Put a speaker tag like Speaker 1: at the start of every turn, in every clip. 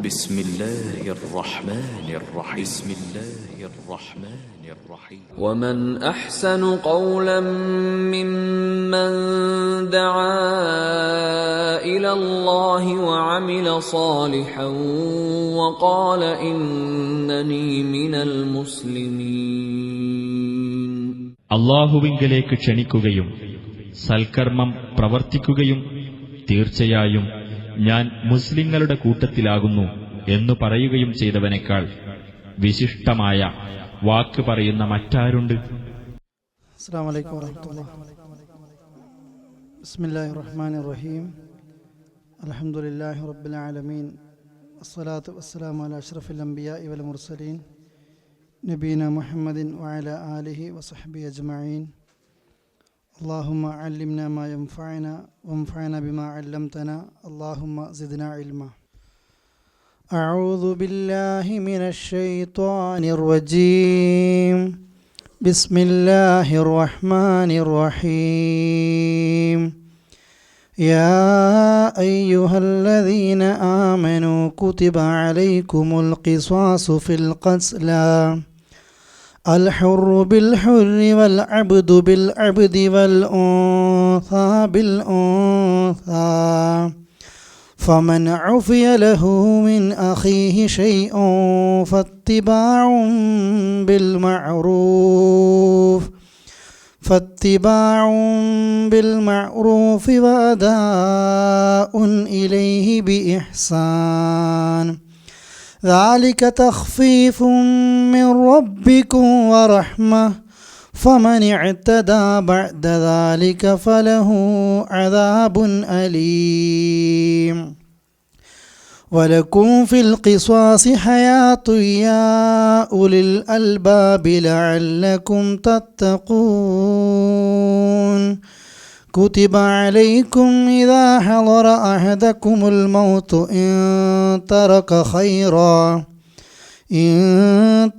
Speaker 1: بسم الله الرحمن الرحيم بسم الله الرحمن الرحيم
Speaker 2: ومن أحسن قولا ممن دعا إلى الله وعمل صالحا وقال إنني من المسلمين.
Speaker 3: അല്ലാഹുവിങ്കലേക്ക് ക്ഷണിക്കുകയും സൽക്കർമ്മം പ്രവർത്തിക്കുകയും തീർച്ചയായും ഞാൻ മുസ്ലിങ്ങളുടെ കൂട്ടത്തിലാകുന്നു എന്നു പറയുകയും ചെയ്തവനേക്കാൾ വിശിഷ്ടമായ വാക്ക് പറയുന്ന മറ്റാരുണ്ട്?
Speaker 4: അസ്സലാമു അലൈക്കും വറഹ്മത്തുള്ളാഹി. ബിസ്മില്ലാഹിർ റഹ്മാനിർ റഹീം. അൽഹംദുലില്ലാഹി റബ്ബിൽ ആലമീൻ. വസ്സലാത്തു വസ്സലാമു അലാ അഷ്റഫിൽ അംബിയാഇ വൽ മുർസലീൻ നബീന മുഹമ്മദിൻ വഅലാ ആലിഹി വസഹ്ബിഹി അജ്മഈൻ. اللهم علمنا ما ينفعنا وانفعنا بما علمتنا اللهم زدنا علما. أعوذ بالله من الشيطان الرجيم. بسم الله الرحمن الرحيم. يا أيها الذين آمنوا كتب عليكم القصاص في القتلى الحر بالحر والعبد بالعبد والأنثى بالأنثى فمن عفي له من أخيه شيء فاتباع بالمعروف وأداء إليه بإحسان ذلك تخفيف من ربكم ورحمة فمن اعتدى بعد ذلك فله عذاب أليم. ولكم في القصاص حياة يا أولي الألباب لعلكم تتقون. كتب عليكم إذا حضر أحدكم الموت إن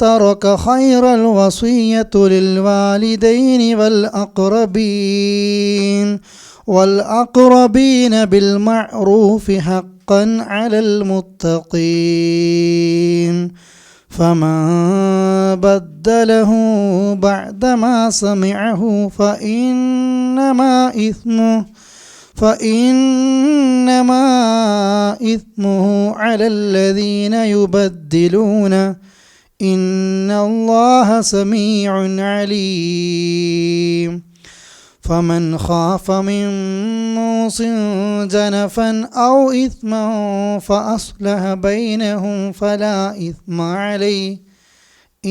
Speaker 4: ترك خيرا الوصية للوالدين والأقربين بالمعروف حقا على المتقين. فمن بدله بعدما سمعه فإنما إثمه على الذين يبدلون إن الله سميع عليم. فمن خاف من موص جنفا أو إثما فأصلح بينهم فلا إثم عليه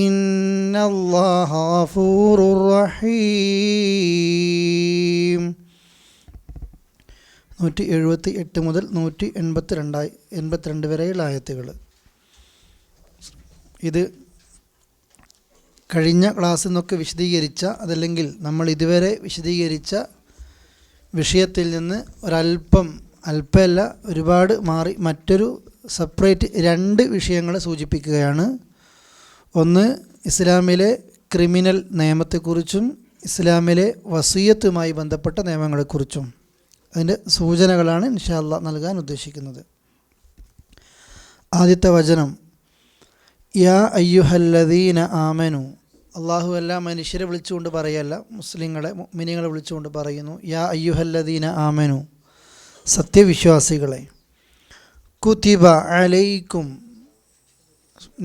Speaker 4: إن الله غفور رحيم. 178 മുതൽ 182 വരെയുള്ള ആയത്തുകൾ. ഇത് കഴിഞ്ഞ ക്ലാസ്സിൽ നിന്നൊക്കെ വിശദീകരിച്ച, അതല്ലെങ്കിൽ നമ്മൾ ഇതുവരെ വിശദീകരിച്ച വിഷയത്തിൽ നിന്ന് അല്പമല്ല ഒരുപാട് മാറി മറ്റൊരു സെപ്പറേറ്റ് 2 വിഷയങ്ങൾ സൂചിപ്പിക്കുകയാണ്. ഒന്ന്, ഇസ്ലാമിലെ ക്രിമിനൽ നിയമത്തെക്കുറിച്ചും ഇസ്ലാമിലെ വസിയത്തുമായി ബന്ധപ്പെട്ട നിയമങ്ങളെക്കുറിച്ചും അതിൻ്റെ സൂചനകളാണ് ഇൻഷാ അല്ലാഹ് നൽകാൻ ഉദ്ദേശിക്കുന്നത്. ആദ്യത്തെ വചനം, യാ അയ്യുഹല്ലദീന ആമനു. അള്ളാഹു എല്ലാ മനുഷ്യരെ വിളിച്ചുകൊണ്ട് പറയല്ല, മുസ്ലിങ്ങളെ മുഅ്മിനീങ്ങളെ വിളിച്ചുകൊണ്ട് പറയുന്നു. യാ അയ്യുഹല്ലദീന ആമനു, സത്യവിശ്വാസികളെ. കുതിബ അലൈക്കും,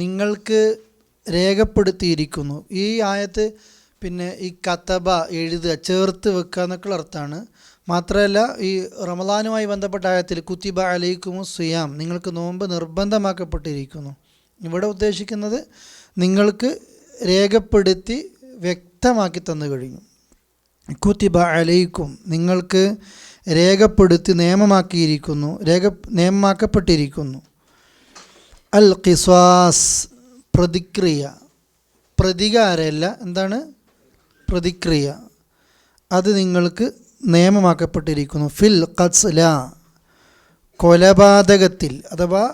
Speaker 4: നിങ്ങൾക്ക് രേഖപ്പെടുത്തിയിരിക്കുന്നു. ഈ ആയത്ത് പിന്നെ ഈ കതബ എഴുതുക, ചേർത്ത് വെക്കുക എന്നൊക്കെയുള്ള അർത്ഥമാണ്. മാത്രമല്ല ഈ റമളാനുമായി ബന്ധപ്പെട്ട ആയത്തിൽ കുതിബ അലൈക്കുമു സിയാം, നിങ്ങൾക്ക് നോമ്പ് നിർബന്ധമാക്കപ്പെട്ടിരിക്കുന്നു. ഇവിടെ ഉദ്ദേശിക്കുന്നത് നിങ്ങൾക്ക് രേഖപ്പെടുത്തി വ്യക്തമാക്കി തന്നു കഴിഞ്ഞു. കുതിബ അലൈക്കും, നിങ്ങൾക്ക് രേഖപ്പെടുത്തി നിയമമാക്കപ്പെട്ടിരിക്കുന്നു. അൽ ഖിസാസ്, പ്രതികാരമല്ല, എന്താണ് പ്രതിക്രിയ, അത് നിങ്ങൾക്ക് നിയമമാക്കപ്പെട്ടിരിക്കുന്നു. ഫിൽ ഖത്ല, കൊലപാതകത്തിൽ അഥവാ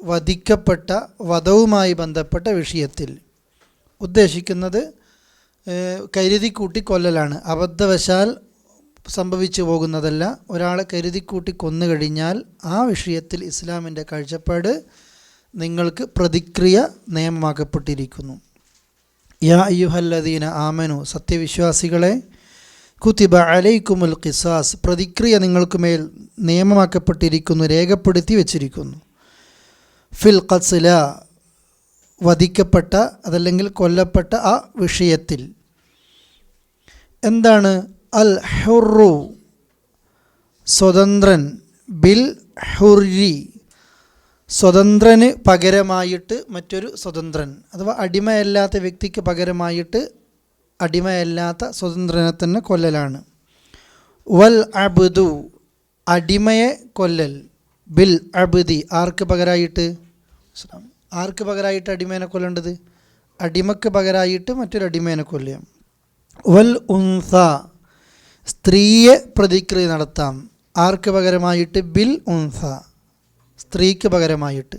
Speaker 4: വധിക്കപ്പെട്ട വധവുമായി ബന്ധപ്പെട്ട വിഷയത്തിൽ. ഉദ്ദേശിക്കുന്നത് കരുതിക്കൂട്ടി കൊല്ലലാണ്, അബദ്ധവശാൽ സംഭവിച്ചു പോകുന്നതല്ല. ഒരാളെ കരുതിക്കൂട്ടി കൊന്നു കഴിഞ്ഞാൽ ആ വിഷയത്തിൽ ഇസ്ലാമിൻ്റെ കാഴ്ചപ്പാട് നിങ്ങൾക്ക് പ്രതിക്രിയ നിയമമാക്കപ്പെട്ടിരിക്കുന്നു. യാ അയ്യുഹല്ലദീന ആമനു, സത്യവിശ്വാസികളെ, കുതിബ അലൈക്കുമുൽ ഖിസാസ്, പ്രതിക്രിയ നിങ്ങൾക്ക് മേൽ നിയമമാക്കപ്പെട്ടിരിക്കുന്നു, രേഖപ്പെടുത്തി വച്ചിരിക്കുന്നു. ഫിൽ ഖത്ല, വധിക്കപ്പെട്ട അതല്ലെങ്കിൽ കൊല്ലപ്പെട്ട ആ വിഷയത്തിൽ. എന്താണ് അൽ ഹുറു, സ്വതന്ത്രൻ, ബിൽ ഹുറി, സ്വതന്ത്രന് പകരമായിട്ട് മറ്റൊരു സ്വതന്ത്രൻ, അഥവാ അടിമയല്ലാത്ത വ്യക്തിക്ക് പകരമായിട്ട് അടിമയല്ലാത്ത സ്വതന്ത്രനെ തന്നെ കൊല്ലലാണ്. വൽ അബ്ദു, അടിമയെ കൊല്ലൽ, ബിൽ അബ്ദി, ആർക്ക് പകരമായിട്ട്? ആർക്ക് പകരമായിട്ട് അടിമേനെ കൊല്ലേണ്ടത്? അടിമക്ക് പകരമായിട്ട് മറ്റൊരു അടിമേനെ കൊല്ലുക. വൽ ഉൻസ, സ്ത്രീയെ പ്രതിക്രിയ നടത്താം. ആർക്ക് പകരമായിട്ട്? ബിൽ ഉൻസ, സ്ത്രീക്ക് പകരമായിട്ട്.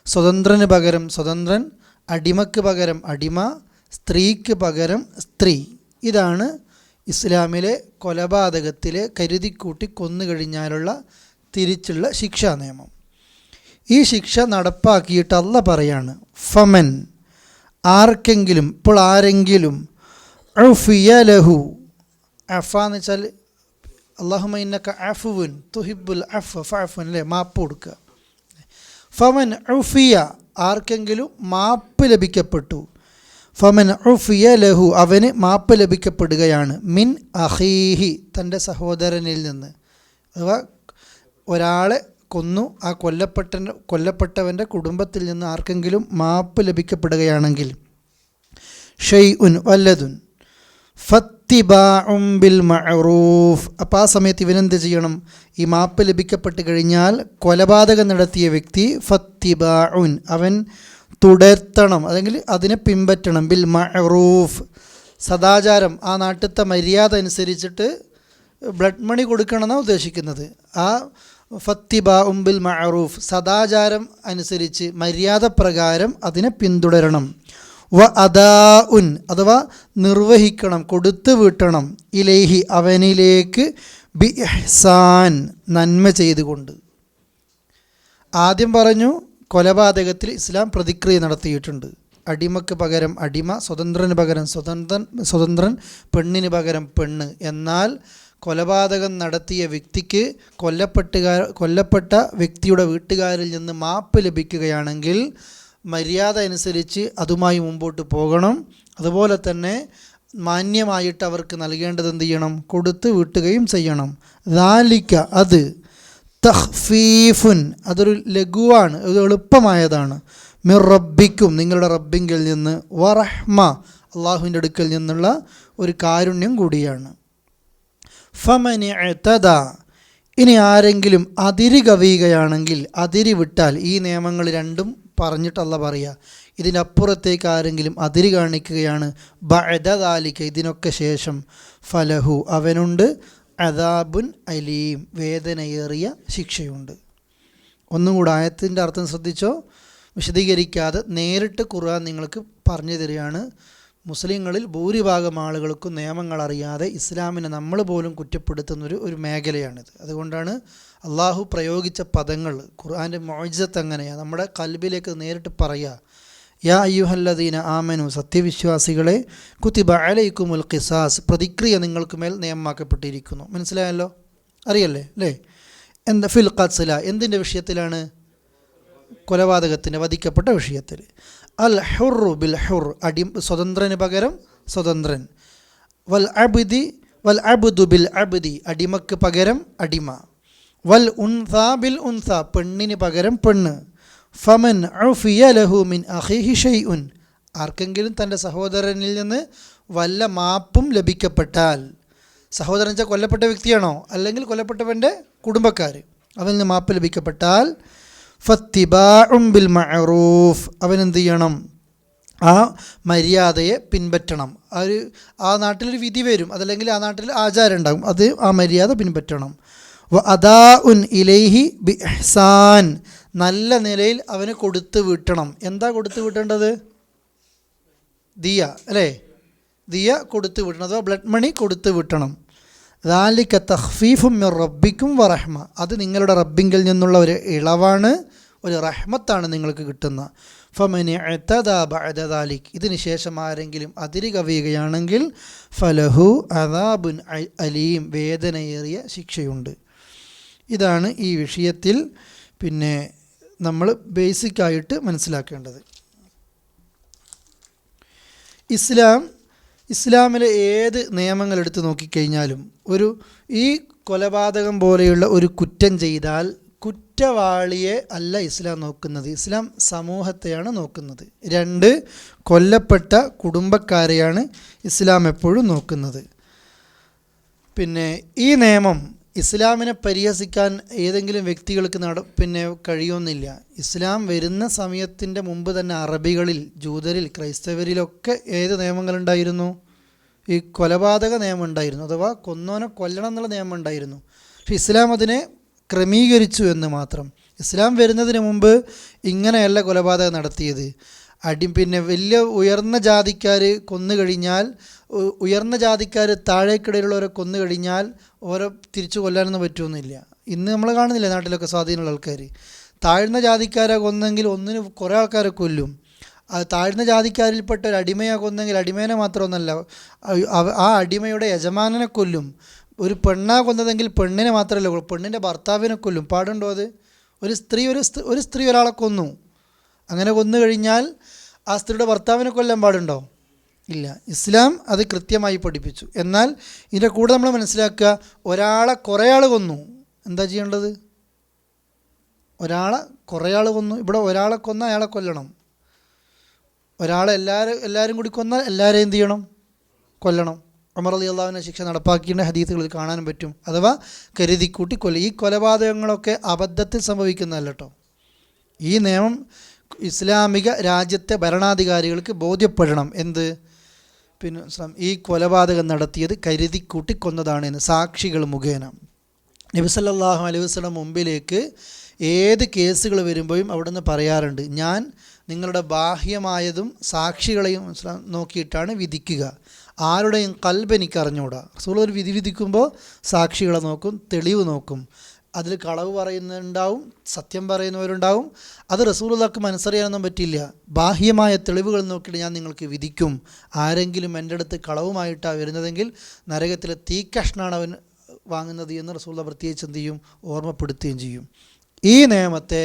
Speaker 4: സ്വതന്ത്രന് പകരം സ്വതന്ത്രൻ, അടിമക്ക് പകരം അടിമ, സ്ത്രീക്ക് പകരം സ്ത്രീ. ഇതാണ് ഇസ്ലാമിലെ കൊലപാതകത്തിലെ കരുതിക്കൂട്ടി കൊന്നുകഴിഞ്ഞാലുള്ള തിരിച്ചുള്ള ശിക്ഷാ നിയമം. ഈ ശിക്ഷ നടപ്പാക്കിയിട്ട് അല്ലാഹ് പറയാണ്, ഫമൻ, ആർക്കെങ്കിലും, ഇപ്പോൾ ആരെങ്കിലും, ഉഫിയ ലഹു, അഫ എന്ന് വെച്ചാൽ അല്ലാഹുമ്മ ഇന്നക അഫുവുൻ തുഹിബ്ബുൽ അഫ്വ ഫഅഫു, അല്ലേ, മാപ്പ് കൊടുക്കുക. ഫമൻ ഉഫിയ, ആർക്കെങ്കിലും മാപ്പ് ലഭിക്കപ്പെട്ടു. ഫമൻ ഉഫിയ ലഹു, അവന് മാപ്പ് ലഭിക്കപ്പെടുകയാണ്. മിൻ അഖീഹി, തൻ്റെ സഹോദരനിൽ നിന്ന്. അഥവാ ഒരാളെ കൊന്നു, ആ കൊല്ലപ്പെട്ടവൻ്റെ കുടുംബത്തിൽ നിന്ന് ആർക്കെങ്കിലും മാപ്പ് ലഭിക്കപ്പെടുകയാണെങ്കിൽ, ഷൈഉൻ വല്ലതുൻ, ഫത്തിബാഉം ബിൽ മഅറൂഫ്, അപ്പോൾ ആ സമയത്ത് ഇവനെന്ത് ചെയ്യണം? ഈ മാപ്പ് ലഭിക്കപ്പെട്ട് കഴിഞ്ഞാൽ കൊലപാതകം നടത്തിയ വ്യക്തി ഫത്തിബാഉൻ, അവൻ തുടർത്തണം, അല്ലെങ്കിൽ അതിനെ പിൻപറ്റണം. ബിൽ മഅറൂഫ്, സദാചാരം, ആ നാട്ടിലത്തെ മര്യാദ അനുസരിച്ചിട്ട് ബ്ലഡ് മണി കൊടുക്കണമെന്നാണ് ഉദ്ദേശിക്കുന്നത്. ആ ഫത്തിബാഉം ബിൽ മഅറൂഫ്, സദാചാരം അനുസരിച്ച് മര്യാദ പ്രകാരം അതിനെ പിന്തുടരണം. വ അദാഉൻ, അഥവാ നിർവഹിക്കണം, കൊടുത്തു വീട്ടണം. ഇലൈഹി, അവനിലേക്ക്, ബി ഇഹ്സാൻ, നന്മ ചെയ്തുകൊണ്ട്. ആദ്യം പറഞ്ഞു കൊലപാതകത്തിൽ ഇസ്ലാം പ്രതിക്രിയ നടത്തിയിട്ടുണ്ട്. അടിമക്ക് പകരം അടിമ, സ്വതന്ത്രന് പകരം സ്വതന്ത്രൻ, പെണ്ണിന് പകരം പെണ്ണ്. എന്നാൽ കൊലപാതകം നടത്തിയ വ്യക്തിക്ക് കൊല്ലപ്പെട്ട വ്യക്തിയുടെ വീട്ടുകാരിൽ നിന്ന് മാപ്പ് ലഭിക്കുകയാണെങ്കിൽ മര്യാദ അനുസരിച്ച് അതുമായി മുമ്പോട്ട് പോകണം. അതുപോലെ തന്നെ മാന്യമായിട്ട് അവർക്ക് നൽകേണ്ടത് എന്ത് ചെയ്യണം? കൊടുത്ത് വീട്ടുകയും ചെയ്യണം. ദാലിക, അത്, തഖ്ഫീഫുൻ, അതൊരു ലഘുവാണ്, അത് എളുപ്പമായതാണ്. മിർ റബ്ബിക്കും, നിങ്ങളുടെ റബ്ബിങ്കിൽ നിന്ന്, വറഹ്മ, അള്ളാഹുവിൻ്റെ അടുക്കൽ നിന്നുള്ള ഒരു കാരുണ്യം കൂടിയാണ്. ഫമൻ ഇഅ്തദ, ഇനി ആരെങ്കിലും അതിര് കവിയുകയാണെങ്കിൽ, അതിര് വിട്ടാൽ, ഈ നിയമങ്ങൾ രണ്ടും പറഞ്ഞിട്ടല്ല പറയുക, ഇതിനപ്പുറത്തേക്ക് ആരെങ്കിലും അതിര് കാണിക്കുകയാണ്, ബഅദ ദാലിക, ഇതിനൊക്കെ ശേഷം, ഫലഹു, അവനുണ്ട്, അദാബുൻ അലീം, വേദനയേറിയ ശിക്ഷയുണ്ട്. ഒന്നും കൂടെ ആയത്തിൻ്റെ അർത്ഥം ശ്രദ്ധിച്ചോ, വിശദീകരിക്കാതെ നേരിട്ട് ഖുർആൻ നിങ്ങൾക്ക് പറഞ്ഞു തരികയാണ്. മുസ്ലിങ്ങളിൽ ഭൂരിഭാഗം ആളുകൾക്കും നിയമങ്ങൾ അറിയാതെ ഇസ്ലാമിനെ നമ്മൾ പോലും കുറ്റപ്പെടുത്തുന്നൊരു മേഖലയാണിത്. അതുകൊണ്ടാണ് അള്ളാഹു പ്രയോഗിച്ച പദങ്ങൾ, ഖുർആൻ്റെ മുഅ്ജിസത്ത് അങ്ങനെയാണ്, നമ്മുടെ കൽബിലേക്ക് നേരിട്ട് പറയുക. യാ അയ്യുഹല്ലദീന ആമനു, സത്യവിശ്വാസികളെ, കുതിബ അലൈക്കുമുൽ ഖിസാസ്, പ്രതിക്രിയ നിങ്ങൾക്ക് മേൽ നിയമമാക്കപ്പെട്ടിരിക്കുന്നു. മനസ്സിലായല്ലോ, അറിയല്ലേ അല്ലേ? എന്താ? ഫിൽ ഖത്ല, എന്തിൻ്റെ വിഷയത്തിലാണ്? കൊലപാതകത്തിൻ്റെ, വധിക്കപ്പെട്ട വിഷയത്തിൽ. അൽ ഹുറു ബിൽ ഹുർ, സ്വതന്ത്രന് പകരം സ്വതന്ത്രൻ. വൽ അബ്ദു ബിൽ അബ്ദി, അടിമക്ക് പകരം അടിമ. വൽ ഉൻസ ബിൽ ഉൻസ, പെണ്ണിന് പകരം പെണ്ണ്. ഫമൻ ഉഫിയ ലഹു മിൻ അഖീഹി ഷൈഉൻ, ആർക്കെങ്കിലും തൻ്റെ സഹോദരനിൽ നിന്ന് വല്ല മാപ്പും ലഭിക്കപ്പെട്ടാൽ, സഹോദരൻ വെച്ചാൽ കൊല്ലപ്പെട്ട വ്യക്തിയാണോ, അല്ലെങ്കിൽ കൊല്ലപ്പെട്ടവൻ്റെ കുടുംബക്കാർ, അവനിൽ നിന്ന് മാപ്പ് ലഭിക്കപ്പെട്ടാൽ, ഫത്തിബാഉം ബിൽ മഅറൂഫ്, അവനെന്ത് ചെയ്യണം? ആ മര്യാദയെ പിൻപറ്റണം. ആ നാട്ടിലൊരു വിധി വരും, അതല്ലെങ്കിൽ ആ നാട്ടിൽ ആചാരം ഉണ്ടാകും, അത് ആ മര്യാദ പിൻപറ്റണം. വ അദാഉൻ ഇലൈഹി ബി ഇഹ്സാൻ, നല്ല നിലയിൽ അവന് കൊടുത്തു വീട്ടണം. എന്താ കൊടുത്തു വീട്ടേണ്ടത്? ദിയ, അല്ലേ? ദിയ കൊടുത്തു വീട്ടണം, അഥവാ ബ്ലഡ് മണി കൊടുത്തു വീട്ടണം. ദാലിക തഖ്ഫീഫും മിർ റബ്ബിക്കും വറഹ്മ, അത് നിങ്ങളുടെ റബ്ബിങ്കിൽ നിന്നുള്ള ഒരു ഇളവാണ്, ഒരു റഹ്മത്താണ് നിങ്ങൾക്ക് കിട്ടുന്ന. ഫമനി അത്തദാ ബഅദ ദാലിക്, ഇതിന് ശേഷം ആരെങ്കിലും അതിര് കവിയുകയാണെങ്കിൽ ഫലഹു അദാബുൻ അലീം, വേദനയേറിയ ശിക്ഷയുണ്ട്. ഇതാണ് ഈ വിഷയത്തിൽ പിന്നെ നമ്മൾ ബേസിക്കായിട്ട് മനസ്സിലാക്കേണ്ടത്. ഇസ്ലാമിലെ ഏത് നിയമങ്ങൾ എടുത്ത് നോക്കിക്കഴിഞ്ഞാലും ഈ കൊലപാതകം പോലെയുള്ള ഒരു കുറ്റം ചെയ്താൽ കുറ്റവാളിയെ അല്ല ഇസ്ലാം നോക്കുന്നത്, ഇസ്ലാം സമൂഹത്തെയാണ് നോക്കുന്നത്. 2, കൊല്ലപ്പെട്ട കുടുംബക്കാരെയാണ് ഇസ്ലാം എപ്പോഴും നോക്കുന്നത്. പിന്നെ ഈ നിയമം ഇസ്ലാമിനെ പരിഹസിക്കാൻ ഏതെങ്കിലും വ്യക്തികൾക്ക് കഴിയുമെന്നില്ല. ഇസ്ലാം വരുന്ന സമയത്തിൻ്റെ മുമ്പ് തന്നെ അറബികളിൽ, ജൂതരിൽ, ക്രൈസ്തവരിലൊക്കെ ഏത് നിയമങ്ങളുണ്ടായിരുന്നു? ഈ കൊലപാതക നിയമം ഉണ്ടായിരുന്നു, അഥവാ കൊന്നോനെ കൊല്ലണം എന്നുള്ള നിയമം ഉണ്ടായിരുന്നു. പക്ഷെ ഇസ്ലാം അതിനെ ക്രമീകരിച്ചു എന്ന് മാത്രം. ഇസ്ലാം വരുന്നതിന് മുമ്പ് ഇങ്ങനെയല്ല കൊലപാതകം നടത്തിയത്. പിന്നെ വലിയ ഉയർന്ന ജാതിക്കാർ കൊന്നു കഴിഞ്ഞാൽ, ഉയർന്ന ജാതിക്കാർ താഴേക്കിടയിലുള്ളവരെ കൊന്നു കഴിഞ്ഞാൽ ഓരോ തിരിച്ചു കൊല്ലാനൊന്നും പറ്റുമെന്നില്ല. ഇന്ന് നമ്മൾ കാണുന്നില്ല നാട്ടിലൊക്കെ സ്വാധീനമുള്ള ആൾക്കാർ താഴ്ന്ന ജാതിക്കാരെ കൊന്നെങ്കിൽ ഒന്നിന് കുറേ ആൾക്കാരെ കൊല്ലും. താഴ്ന്ന ജാതിക്കാരിൽപ്പെട്ട ഒരു അടിമയെ കൊന്നെങ്കിൽ അടിമേനെ മാത്രമൊന്നല്ല, ആ അടിമയുടെ യജമാനനെ കൊല്ലും. ഒരു പെണ്ണാ കൊന്നതെങ്കിൽ പെണ്ണിനെ മാത്രമല്ല, പെണ്ണിൻ്റെ ഭർത്താവിനെ കൊല്ലും. പാടുണ്ടോ അത്? ഒരു സ്ത്രീ ഒരാളെ കൊന്നു, അങ്ങനെ കൊന്നു കഴിഞ്ഞാൽ ആ സ്ത്രീയുടെ ഭർത്താവിനെ കൊല്ലാൻ പാടുണ്ടോ? ഇല്ല. ഇസ്ലാം അത് കൃത്യമായി പഠിപ്പിച്ചു. എന്നാൽ ഇതിൻ്റെ കൂടെ നമ്മൾ മനസ്സിലാക്കുക, ഒരാളെ കുറേ ആൾ കൊന്നു, എന്താ ചെയ്യേണ്ടത്? ഒരാളെ കുറേ ആൾ കൊന്നു, ഇവിടെ ഒരാളെ കൊന്നാൽ അയാളെ കൊല്ലണം. ഒരാളെ എല്ലാവരും കൂടി കൊന്നാൽ എല്ലാവരെയും എന്ത് ചെയ്യണം? കൊല്ലണം. ഉമർ റളിയല്ലാഹുവിന്റെ ശിക്ഷ നടപ്പാക്കിയ ഹദീസുകളിൽ കാണാനും പറ്റും. അഥവാ കരുതിക്കൂട്ടി ഈ കൊലപാതകങ്ങളൊക്കെ അബദ്ധത്തിൽ സംഭവിക്കുന്നതല്ല കേട്ടോ. ഈ നിയമം ഇസ്ലാമിക രാജ്യത്തെ ഭരണാധികാരികൾക്ക് ബോധ്യപ്പെടണം. എന്ത്? പിന്നെ ഈ കൊലപാതകം നടത്തിയത് കരുതിക്കൂട്ടി കൊന്നതാണ് എന്ന് സാക്ഷികൾ മുഖേന. നബി സല്ലല്ലാഹു അലൈഹി വസല്ലം മുമ്പിലേക്ക് ഏത് കേസുകൾ വരുമ്പോഴും അവിടുന്ന് പറയാറുണ്ട്, ഞാൻ നിങ്ങളുടെ ബാഹ്യമായതും സാക്ഷികളെയും നോക്കിയിട്ടാണ് വിധിക്കുക, ആരുടെയും കൽബ് എനിക്ക് അറിഞ്ഞുകൂടാ. റസൂൽ ഒരു വിധി വിധിക്കുമ്പോൾ സാക്ഷികളെ നോക്കും, തെളിവ് നോക്കും. അതിൽ കളവ് പറയുന്നുണ്ടാവും, സത്യം പറയുന്നവരുണ്ടാവും. അത് റസൂലുള്ളാഹിക്ക് മനസ്സറിയാനൊന്നും പറ്റില്ല. ബാഹ്യമായ തെളിവുകൾ നോക്കിയിട്ട് ഞാൻ നിങ്ങൾക്ക് വിധിക്കും. ആരെങ്കിലും എൻ്റെ അടുത്ത് കളവുമായിട്ടാണ് വരുന്നതെങ്കിൽ നരകത്തിലെ തീക്കഷ്ണാണ് അവൻ വാങ്ങുന്നത് എന്ന് റസൂലുള്ളാഹി പ്രത്യേകിച്ച് എന്ത് ചെയ്യും? ഓർമ്മപ്പെടുത്തുകയും ചെയ്യും. ഈ നിയമത്തെ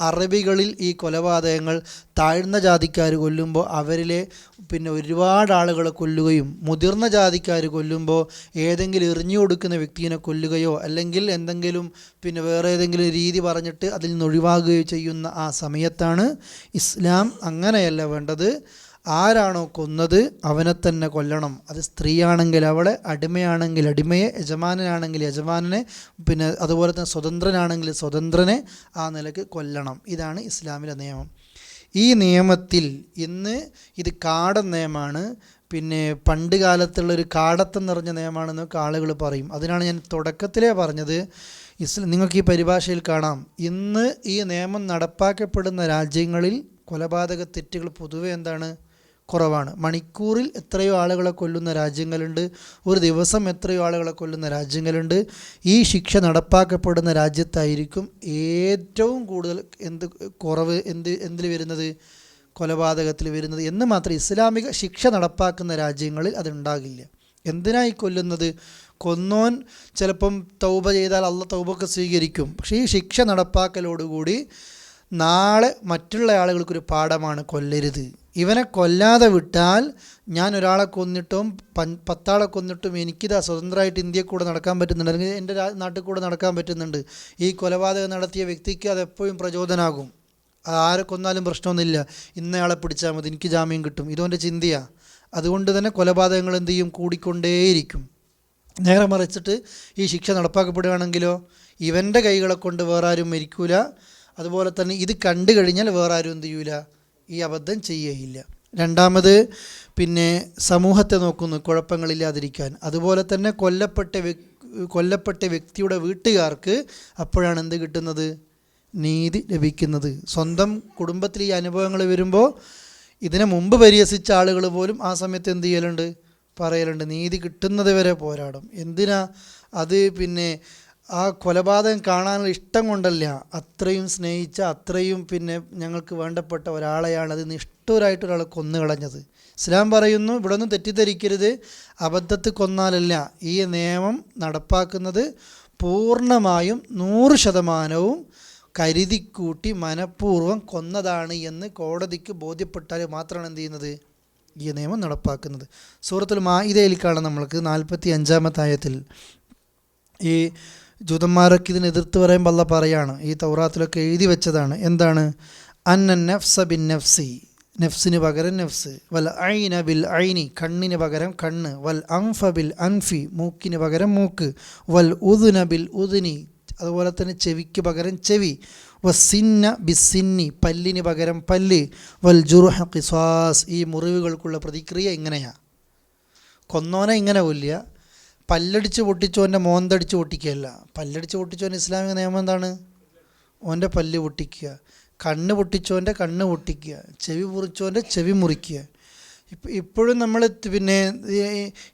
Speaker 4: അറബികളിൽ ഈ കൊലപാതകങ്ങൾ താഴ്ന്ന ജാതിക്കാർ കൊല്ലുമ്പോൾ അവരിലെ പിന്നെ ഒരുപാട് ആളുകളെ കൊല്ലുകയും, മുതിർന്ന ജാതിക്കാർ കൊല്ലുമ്പോൾ ഏതെങ്കിലും എറിഞ്ഞു കൊടുക്കുന്ന വ്യക്തിയെ കൊല്ലുകയോ അല്ലെങ്കിൽ എന്തെങ്കിലും പിന്നെ വേറെ ഏതെങ്കിലും രീതി പറഞ്ഞിട്ട് അതിൽ നിന്ന് ഒഴിവാകുകയോ ചെയ്യുന്ന ആ സമയത്താണ് ഇസ്ലാം അങ്ങനെയല്ല വേണ്ടത്. ആരാണോ കൊന്നത് അവനെ തന്നെ കൊല്ലണം. അത് സ്ത്രീയാണെങ്കിൽ അവളെ, അടിമയാണെങ്കിൽ അടിമയെ, യജമാനനാണെങ്കിൽ യജമാനനെ, പിന്നെ അതുപോലെ തന്നെ സ്വതന്ത്രനാണെങ്കിൽ സ്വതന്ത്രനെ ആ നിലയ്ക്ക് കൊല്ലണം. ഇതാണ് ഇസ്ലാമിലെ നിയമം. ഈ നിയമത്തിൽ ഇന്ന് ഇത് കാടൻ നിയമമാണ്, പിന്നെ പണ്ട് കാലത്തുള്ളൊരു കാടത്തം നിറഞ്ഞ നിയമമാണെന്നൊക്കെ ആളുകൾ പറയും. അതിനാണ് ഞാൻ തുടക്കത്തിലേ പറഞ്ഞത്, നിങ്ങൾക്ക് ഈ പരിഭാഷയിൽ കാണാം, ഇന്ന് ഈ നിയമം നടപ്പാക്കപ്പെടുന്ന രാജ്യങ്ങളിൽ കൊലപാതക തെറ്റുകൾ പൊതുവെ എന്താണ്? കുറവാണ്. മണിക്കൂറിൽ എത്രയോ ആളുകളെ കൊല്ലുന്ന രാജ്യങ്ങളുണ്ട്, ഒരു ദിവസം എത്രയോ ആളുകളെ കൊല്ലുന്ന രാജ്യങ്ങളുണ്ട്. ഈ ശിക്ഷ നടപ്പാക്കപ്പെടുന്ന രാജ്യത്തായിരിക്കും ഏറ്റവും കൂടുതൽ കുറവ് എന്തിൽ വരുന്നത്? കൊലപാതകത്തിൽ വരുന്നത് എന്ന് മാത്രം. ഇസ്ലാമിക ശിക്ഷ നടപ്പാക്കുന്ന രാജ്യങ്ങളിൽ അതുണ്ടാകില്ല. എന്തിനായി കൊല്ലുന്നത്? കൊന്നോൻ ചിലപ്പം തൗബ ചെയ്താൽ അള്ളാഹ് തൗബൊക്കെ സ്വീകരിക്കും. പക്ഷേ ഈ ശിക്ഷ നടപ്പാക്കലോടുകൂടി നാളെ മറ്റുള്ള ആളുകൾക്കൊരു പാഠമാണ്, കൊല്ലരുത്. ഇവനെ കൊല്ലാതെ വിട്ടാൽ ഞാൻ ഒരാളെ കൊന്നിട്ടും 10 ആളെ കൊന്നിട്ടും എനിക്കിതാ സ്വതന്ത്രമായിട്ട് ഇന്ത്യയിൽ കൂടെ നടക്കാൻ പറ്റുന്നുണ്ട്, അല്ലെങ്കിൽ എൻ്റെ നാട്ടിൽ കൂടെ നടക്കാൻ പറ്റുന്നുണ്ട്. ഈ കൊലപാതകം നടത്തിയ വ്യക്തിക്ക് അതെപ്പോഴും പ്രചോദനമാകും. ആരെ കൊന്നാലും പ്രശ്നമൊന്നുമില്ല, ഇന്നയാളെ പിടിച്ചാൽ മതി, എനിക്ക് ജാമ്യം കിട്ടും. ഇതുകൊണ്ട് ചിന്തയാണ്. അതുകൊണ്ട് തന്നെ കൊലപാതകങ്ങൾ എന്ത് ചെയ്യും? കൂടിക്കൊണ്ടേയിരിക്കും. നേരെ മറിച്ചിട്ട് ഈ ശിക്ഷ നടപ്പാക്കപ്പെടുകയാണെങ്കിലോ ഇവൻ്റെ കൈകളെ കൊണ്ട് വേറെ ആരും മരിക്കൂല. അതുപോലെ തന്നെ ഇത് കണ്ടു കഴിഞ്ഞാൽ വേറെ ആരും എന്ത് ചെയ്യൂല? ഈ അബദ്ധം ചെയ്യുകയില്ല. രണ്ടാമത് പിന്നെ സമൂഹത്തെ നോക്കുന്നു കുഴപ്പങ്ങളില്ലാതിരിക്കാൻ. അതുപോലെ തന്നെ കൊല്ലപ്പെട്ട വ്യക്തിയുടെ വീട്ടുകാർക്ക് അപ്പോഴാണ് എന്ത് കിട്ടുന്നത്? നീതി ലഭിക്കുന്നത്. സ്വന്തം കുടുംബത്തിൽ ഈ അനുഭവങ്ങൾ വരുമ്പോൾ ഇതിനെ മുമ്പ് പരിഹസിച്ച ആളുകൾ പോലും ആ സമയത്ത് എന്ത് ചെയ്യലുണ്ട്? പറയലുണ്ട്, നീതി കിട്ടുന്നത് വരെ പോരാടും. എന്തിനാ? അത് പിന്നെ ആ കൊലപാതകം കാണാനുള്ള ഇഷ്ടം കൊണ്ടല്ല, അത്രയും സ്നേഹിച്ച, അത്രയും പിന്നെ ഞങ്ങൾക്ക് വേണ്ടപ്പെട്ട ഒരാളെയാണ് അത് നിഷ്ഠൂരായിട്ട് ഒരാളെ കൊന്നുകളഞ്ഞത്. ഇസ്ലാം പറയുന്നു, ഇവിടെ ഒന്നും തെറ്റിദ്ധരിക്കരുത്, അബദ്ധത്തിൽ കൊന്നാലല്ല, ഈ നിയമം നടപ്പാക്കുന്നത് പൂർണ്ണമായും 100% കരുതിക്കൂട്ടി മനഃപൂർവ്വം കൊന്നതാണ് എന്ന് കോടതിക്ക് ബോധ്യപ്പെട്ടാൽ മാത്രമാണ് എന്ത് ചെയ്യുന്നത്, ഈ നിയമം നടപ്പാക്കുന്നത്. സൂറത്തുൽ മാഇദയിൽ കാണാം നമ്മൾക്ക് 45-ാമത്തെ ആയത്തിൽ ഈ ജൂതന്മാരൊക്കെ ഇതിന് എതിർത്ത് പറയുമ്പോൾ അല്ലാഹ് പറയാണ്, ഈ തൗറാത്തിലൊക്കെ എഴുതി വെച്ചതാണ്, എന്താണ്, അന്ന നഫ്സ ബിൻ നഫ്സി, നഫ്സിന് പകരം നഫ്സ്, വൽ ഐന ബിൽ ഐനി, കണ്ണിന് പകരം കണ്ണ്, വൽ അൻഫ ബിൽ അൻഫി, മൂക്കിന് പകരം മൂക്ക്, വൽ ഉദുന ബിൽ ഉദുനി, അതുപോലെ തന്നെ ചെവിക്ക് പകരം ചെവി, വസിന്ന ബിസിന്നി, പല്ലിന് പകരം പല്ല്, വൽ ജുർഹ ഖിസാസ്, ഈ മുറിവുകൾക്കുള്ള പ്രതിക്രിയ ഇങ്ങനെയാണ്. കൊന്നോനെ ഇങ്ങനെ കൊല്ലുക, പല്ലടിച്ച് പൊട്ടിച്ചോൻ്റെ മോന്തടിച്ച് പൊട്ടിക്കുകയല്ല. പല്ലടിച്ച് പൊട്ടിച്ചോൻ്റെ ഇസ്ലാമിക നിയമം എന്താണ്, ഓൻ്റെ പല്ല് പൊട്ടിക്കുക, കണ്ണ് പൊട്ടിച്ചോൻ്റെ കണ്ണ് പൊട്ടിക്കുക, ചെവി മുറിച്ചോൻ്റെ ചെവി മുറിക്കുക. ഇപ്പോഴും നമ്മൾ പിന്നെ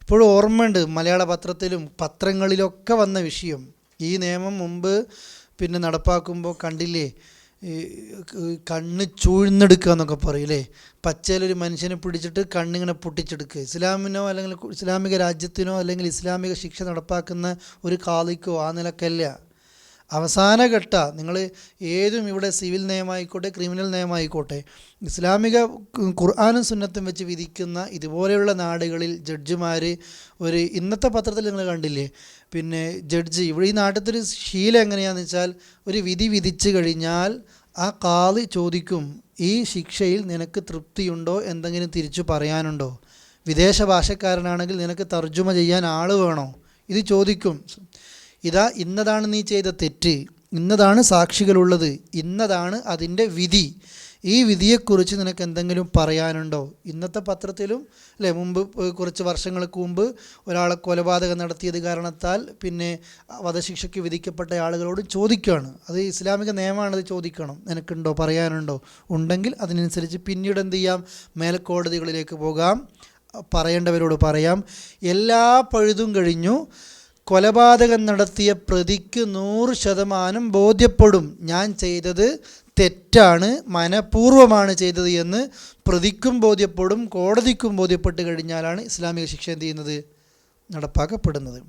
Speaker 4: ഇപ്പോഴും ഓർമ്മയുണ്ട്, മലയാള പത്രത്തിലും പത്രങ്ങളിലൊക്കെ വന്ന വിഷയം. ഈ നിയമം മുമ്പ് പിന്നെ നടപ്പാക്കുമ്പോൾ കണ്ടില്ലേ, കണ്ണ് ചൂഴ്ന്നെടുക്കുക എന്നൊക്കെ പറയില്ലേ, പച്ചയിലൊരു മനുഷ്യനെ പിടിച്ചിട്ട് കണ്ണിങ്ങനെ പൊട്ടിച്ചെടുക്കുക. ഇസ്ലാമിനോ അല്ലെങ്കിൽ ഇസ്ലാമിക രാജ്യത്തിനോ അല്ലെങ്കിൽ ഇസ്ലാമിക ശിക്ഷ നടപ്പാക്കുന്ന ഒരു കാളിക്കോ ആ നിലക്കല്ല. അവസാന ഘട്ട നിങ്ങൾ ഏതും ഇവിടെ സിവിൽ നിയമമായിക്കോട്ടെ, ക്രിമിനൽ നിയമമായിക്കോട്ടെ, ഇസ്ലാമിക ഖുർആനും സുന്നത്തും വെച്ച് വിധിക്കുന്ന ഇതുപോലെയുള്ള നാടുകളിൽ ജഡ്ജിമാർ ഒരു, ഇന്നത്തെ പത്രത്തിൽ നിങ്ങൾ കണ്ടില്ലേ, പിന്നെ ജഡ്ജി ഇവിടെ ഈ നാട്ടിലൊരു ശീലം എങ്ങനെയാണെന്ന് വെച്ചാൽ, ഒരു വിധി വിധിച്ചു കഴിഞ്ഞാൽ ആ കാളി ചോദിക്കും, ഈ ശിക്ഷയിൽ നിനക്ക് തൃപ്തിയുണ്ടോ, എന്തെങ്കിലും തിരിച്ചു പറയാനുണ്ടോ, വിദേശ ഭാഷക്കാരനാണെങ്കിൽ നിനക്ക് തർജ്ജമ ചെയ്യാൻ ആൾ വേണോ, ഇത് ചോദിക്കും. ഇതാ ഇന്നതാണ് നീ ചെയ്ത തെറ്റ്, ഇന്നതാണ് സാക്ഷികളുള്ളത്, ഇന്നതാണ് അതിൻ്റെ വിധി, ഈ വിധിയെക്കുറിച്ച് നിനക്ക് എന്തെങ്കിലും പറയാനുണ്ടോ. ഇന്നത്തെ പത്രത്തിലും അല്ലേ, മുമ്പ് കുറച്ച് വർഷങ്ങൾക്ക് മുമ്പ് ഒരാളെ കൊലപാതകം നടത്തിയത് കാരണത്താൽ പിന്നെ വധശിക്ഷയ്ക്ക് വിധിക്കപ്പെട്ട ആളുകളോട് ചോദിക്കുകയാണ്, അത് ഇസ്ലാമിക നിയമമാണത്, ചോദിക്കണം, നിനക്കുണ്ടോ, പറയാനുണ്ടോ, ഉണ്ടെങ്കിൽ അതിനനുസരിച്ച് പിന്നീട് എന്ത് ചെയ്യാം, മേൽക്കോടതികളിലേക്ക് പോകാം, പറയേണ്ടവരോട് പറയാം. എല്ലാ പഴുതും കഴിഞ്ഞു, കൊലപാതകം നടത്തിയ പ്രതിക്ക് 100% ബോധ്യപ്പെടും, ഞാൻ ചെയ്തത് തെറ്റാണ്, മനഃപൂർവ്വമാണ് ചെയ്തത് എന്ന് പ്രതിക്കും ബോധ്യപ്പെടും, കോടതിക്കും ബോധ്യപ്പെട്ട് കഴിഞ്ഞാലാണ് ഇസ്ലാമിക ശിക്ഷ എന്ത് ചെയ്യുന്നത്, നടപ്പാക്കപ്പെടുന്നത്.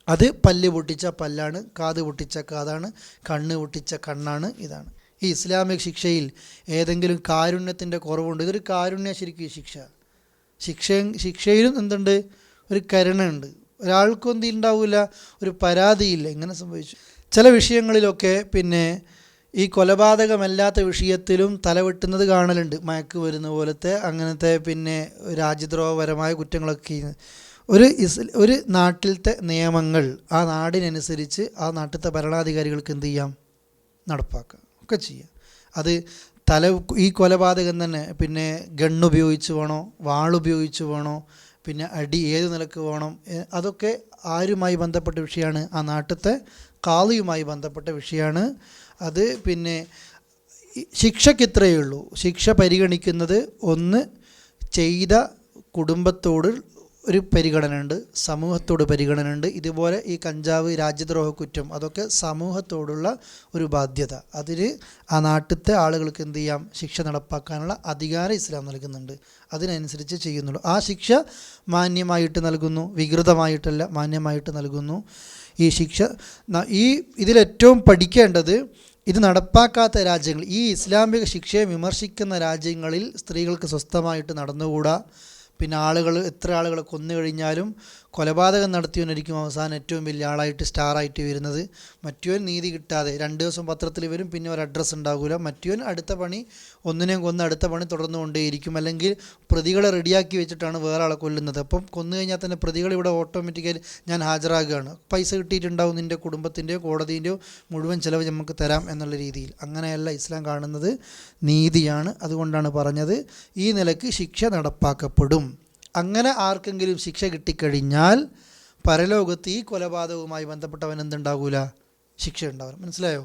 Speaker 4: അത് പല്ല് പൊട്ടിച്ച പല്ലാണ്, കാത് പൊട്ടിച്ച കാതാണ്, കണ്ണ് പൊട്ടിച്ച കണ്ണാണ്. ഇതാണ് ഈ ഇസ്ലാമിക ശിക്ഷയിൽ ഏതെങ്കിലും കാരുണ്യത്തിൻ്റെ കുറവുണ്ട്. ഇതൊരു കാരുണ്യ ശരിക്കും ശിക്ഷയിലും എന്തുണ്ട്, ഒരു കരുണയുണ്ട്. ഒരാൾക്കും എന്ത് ഉണ്ടാവില്ല, ഒരു പരാതിയില്ല, ഇങ്ങനെ സംഭവിച്ചു. ചില വിഷയങ്ങളിലൊക്കെ പിന്നെ ഈ കൊലപാതകമല്ലാത്ത വിഷയത്തിലും തലവെട്ടുന്നത് കാണലുണ്ട്, മയക്ക് വരുന്ന പോലത്തെ അങ്ങനത്തെ പിന്നെ രാജ്യദ്രോഹപരമായ കുറ്റങ്ങളൊക്കെ. ഒരു നാട്ടിലത്തെ നിയമങ്ങൾ ആ നാടിനനുസരിച്ച് ആ നാട്ടിലത്തെ ഭരണാധികാരികൾക്ക് എന്ത് ചെയ്യാം, നടപ്പാക്കാം ഒക്കെ ചെയ്യാം. അത് ഈ കൊലപാതകം തന്നെ പിന്നെ ഗണ്ണുപയോഗിച്ച് വേണോ, വാളുപയോഗിച്ച് വേണോ, പിന്നെ അടി ഏത് നിലക്ക് വേണം, അതൊക്കെ ആരുമായി ബന്ധപ്പെട്ട വിഷയമാണ്, ആ നാട്ടിലത്തെ കാളിയുമായി ബന്ധപ്പെട്ട വിഷയമാണ്. അത് പിന്നെ ശിക്ഷയ്ക്ക് ഇത്രയേ ഉള്ളൂ. ശിക്ഷ പരിഗണിക്കുന്നത് ഒന്ന് ചെയ്ത കുടുംബത്തോട് ഒരു പരിഗണന ഉണ്ട്, സമൂഹത്തോട് പരിഗണന ഉണ്ട്. ഇതുപോലെ ഈ കഞ്ചാവ്, രാജ്യദ്രോഹ കുറ്റം, അതൊക്കെ സമൂഹത്തോടുള്ള ഒരു ബാധ്യത. അതിന് ആ നാട്ടിലത്തെ ആളുകൾക്ക് എന്ത് ചെയ്യാം, ശിക്ഷ നടപ്പാക്കാനുള്ള അധികാരം ഇസ്ലാം നൽകുന്നുണ്ട്. അതിനനുസരിച്ച് ചെയ്യുന്നുള്ളൂ. ആ ശിക്ഷ മാന്യമായിട്ട് നൽകുന്നു, വികൃതമായിട്ടല്ല, മാന്യമായിട്ട് നൽകുന്നു. ഈ ശിക്ഷ ഇതിലേറ്റവും പഠിക്കേണ്ടത്, ഇത് നടപ്പാക്കാത്ത രാജ്യങ്ങൾ, ഈ ഇസ്ലാമിക ശിക്ഷയെ വിമർശിക്കുന്ന രാജ്യങ്ങളിൽ സ്ത്രീകൾക്ക് സ്വസ്ഥമായിട്ട് നടന്നുകൂടാ. പിന്നെ എത്ര ആളുകളെ കൊന്നു കഴിഞ്ഞാലും കൊലപാതകം നടത്തിയവനായിരിക്കും അവസാനം ഏറ്റവും വലിയ ആളായിട്ട് സ്റ്റാറായിട്ട് വരുന്നത്. മറ്റവൻ നീതി കിട്ടാതെ 2 ദിവസം പത്രത്തിൽ വരും, പിന്നെ ഒരു അഡ്രസ്സ് ഉണ്ടാകില്ല. മറ്റവൻ അടുത്ത പണി, ഒന്നിനെയും കൊന്ന് അടുത്ത പണി തുടർന്നു കൊണ്ടേയിരിക്കും. അല്ലെങ്കിൽ പ്രതികളെ റെഡിയാക്കി വെച്ചിട്ടാണ് വേറെ ആളെ കൊല്ലുന്നത്. അപ്പം കൊന്നു കഴിഞ്ഞാൽ തന്നെ പ്രതികൾ ഇവിടെ ഓട്ടോമാറ്റിക്കലി ഞാൻ ഹാജരാകുകയാണ്, പൈസ കിട്ടിയിട്ടുണ്ടാവും, നിൻ്റെ കുടുംബത്തിൻ്റെയോ കോടതിൻ്റെയോ മുഴുവൻ ചിലവ് നമുക്ക് തരാം എന്നുള്ള രീതിയിൽ. അങ്ങനെയല്ല ഇസ്ലാം കാണുന്നത്, നീതിയാണ്. അതുകൊണ്ടാണ് പറഞ്ഞത് ഈ നിലയ്ക്ക് ശിക്ഷ നടപ്പാക്കപ്പെടും. അങ്ങനെ ആർക്കെങ്കിലും ശിക്ഷ കിട്ടിക്കഴിഞ്ഞാൽ പരലോകത്ത് ഈ കൊലപാതകവുമായി ബന്ധപ്പെട്ടവൻ എന്തുണ്ടാകൂല, ശിക്ഷ ഉണ്ടാവില്ല. മനസ്സിലായോ?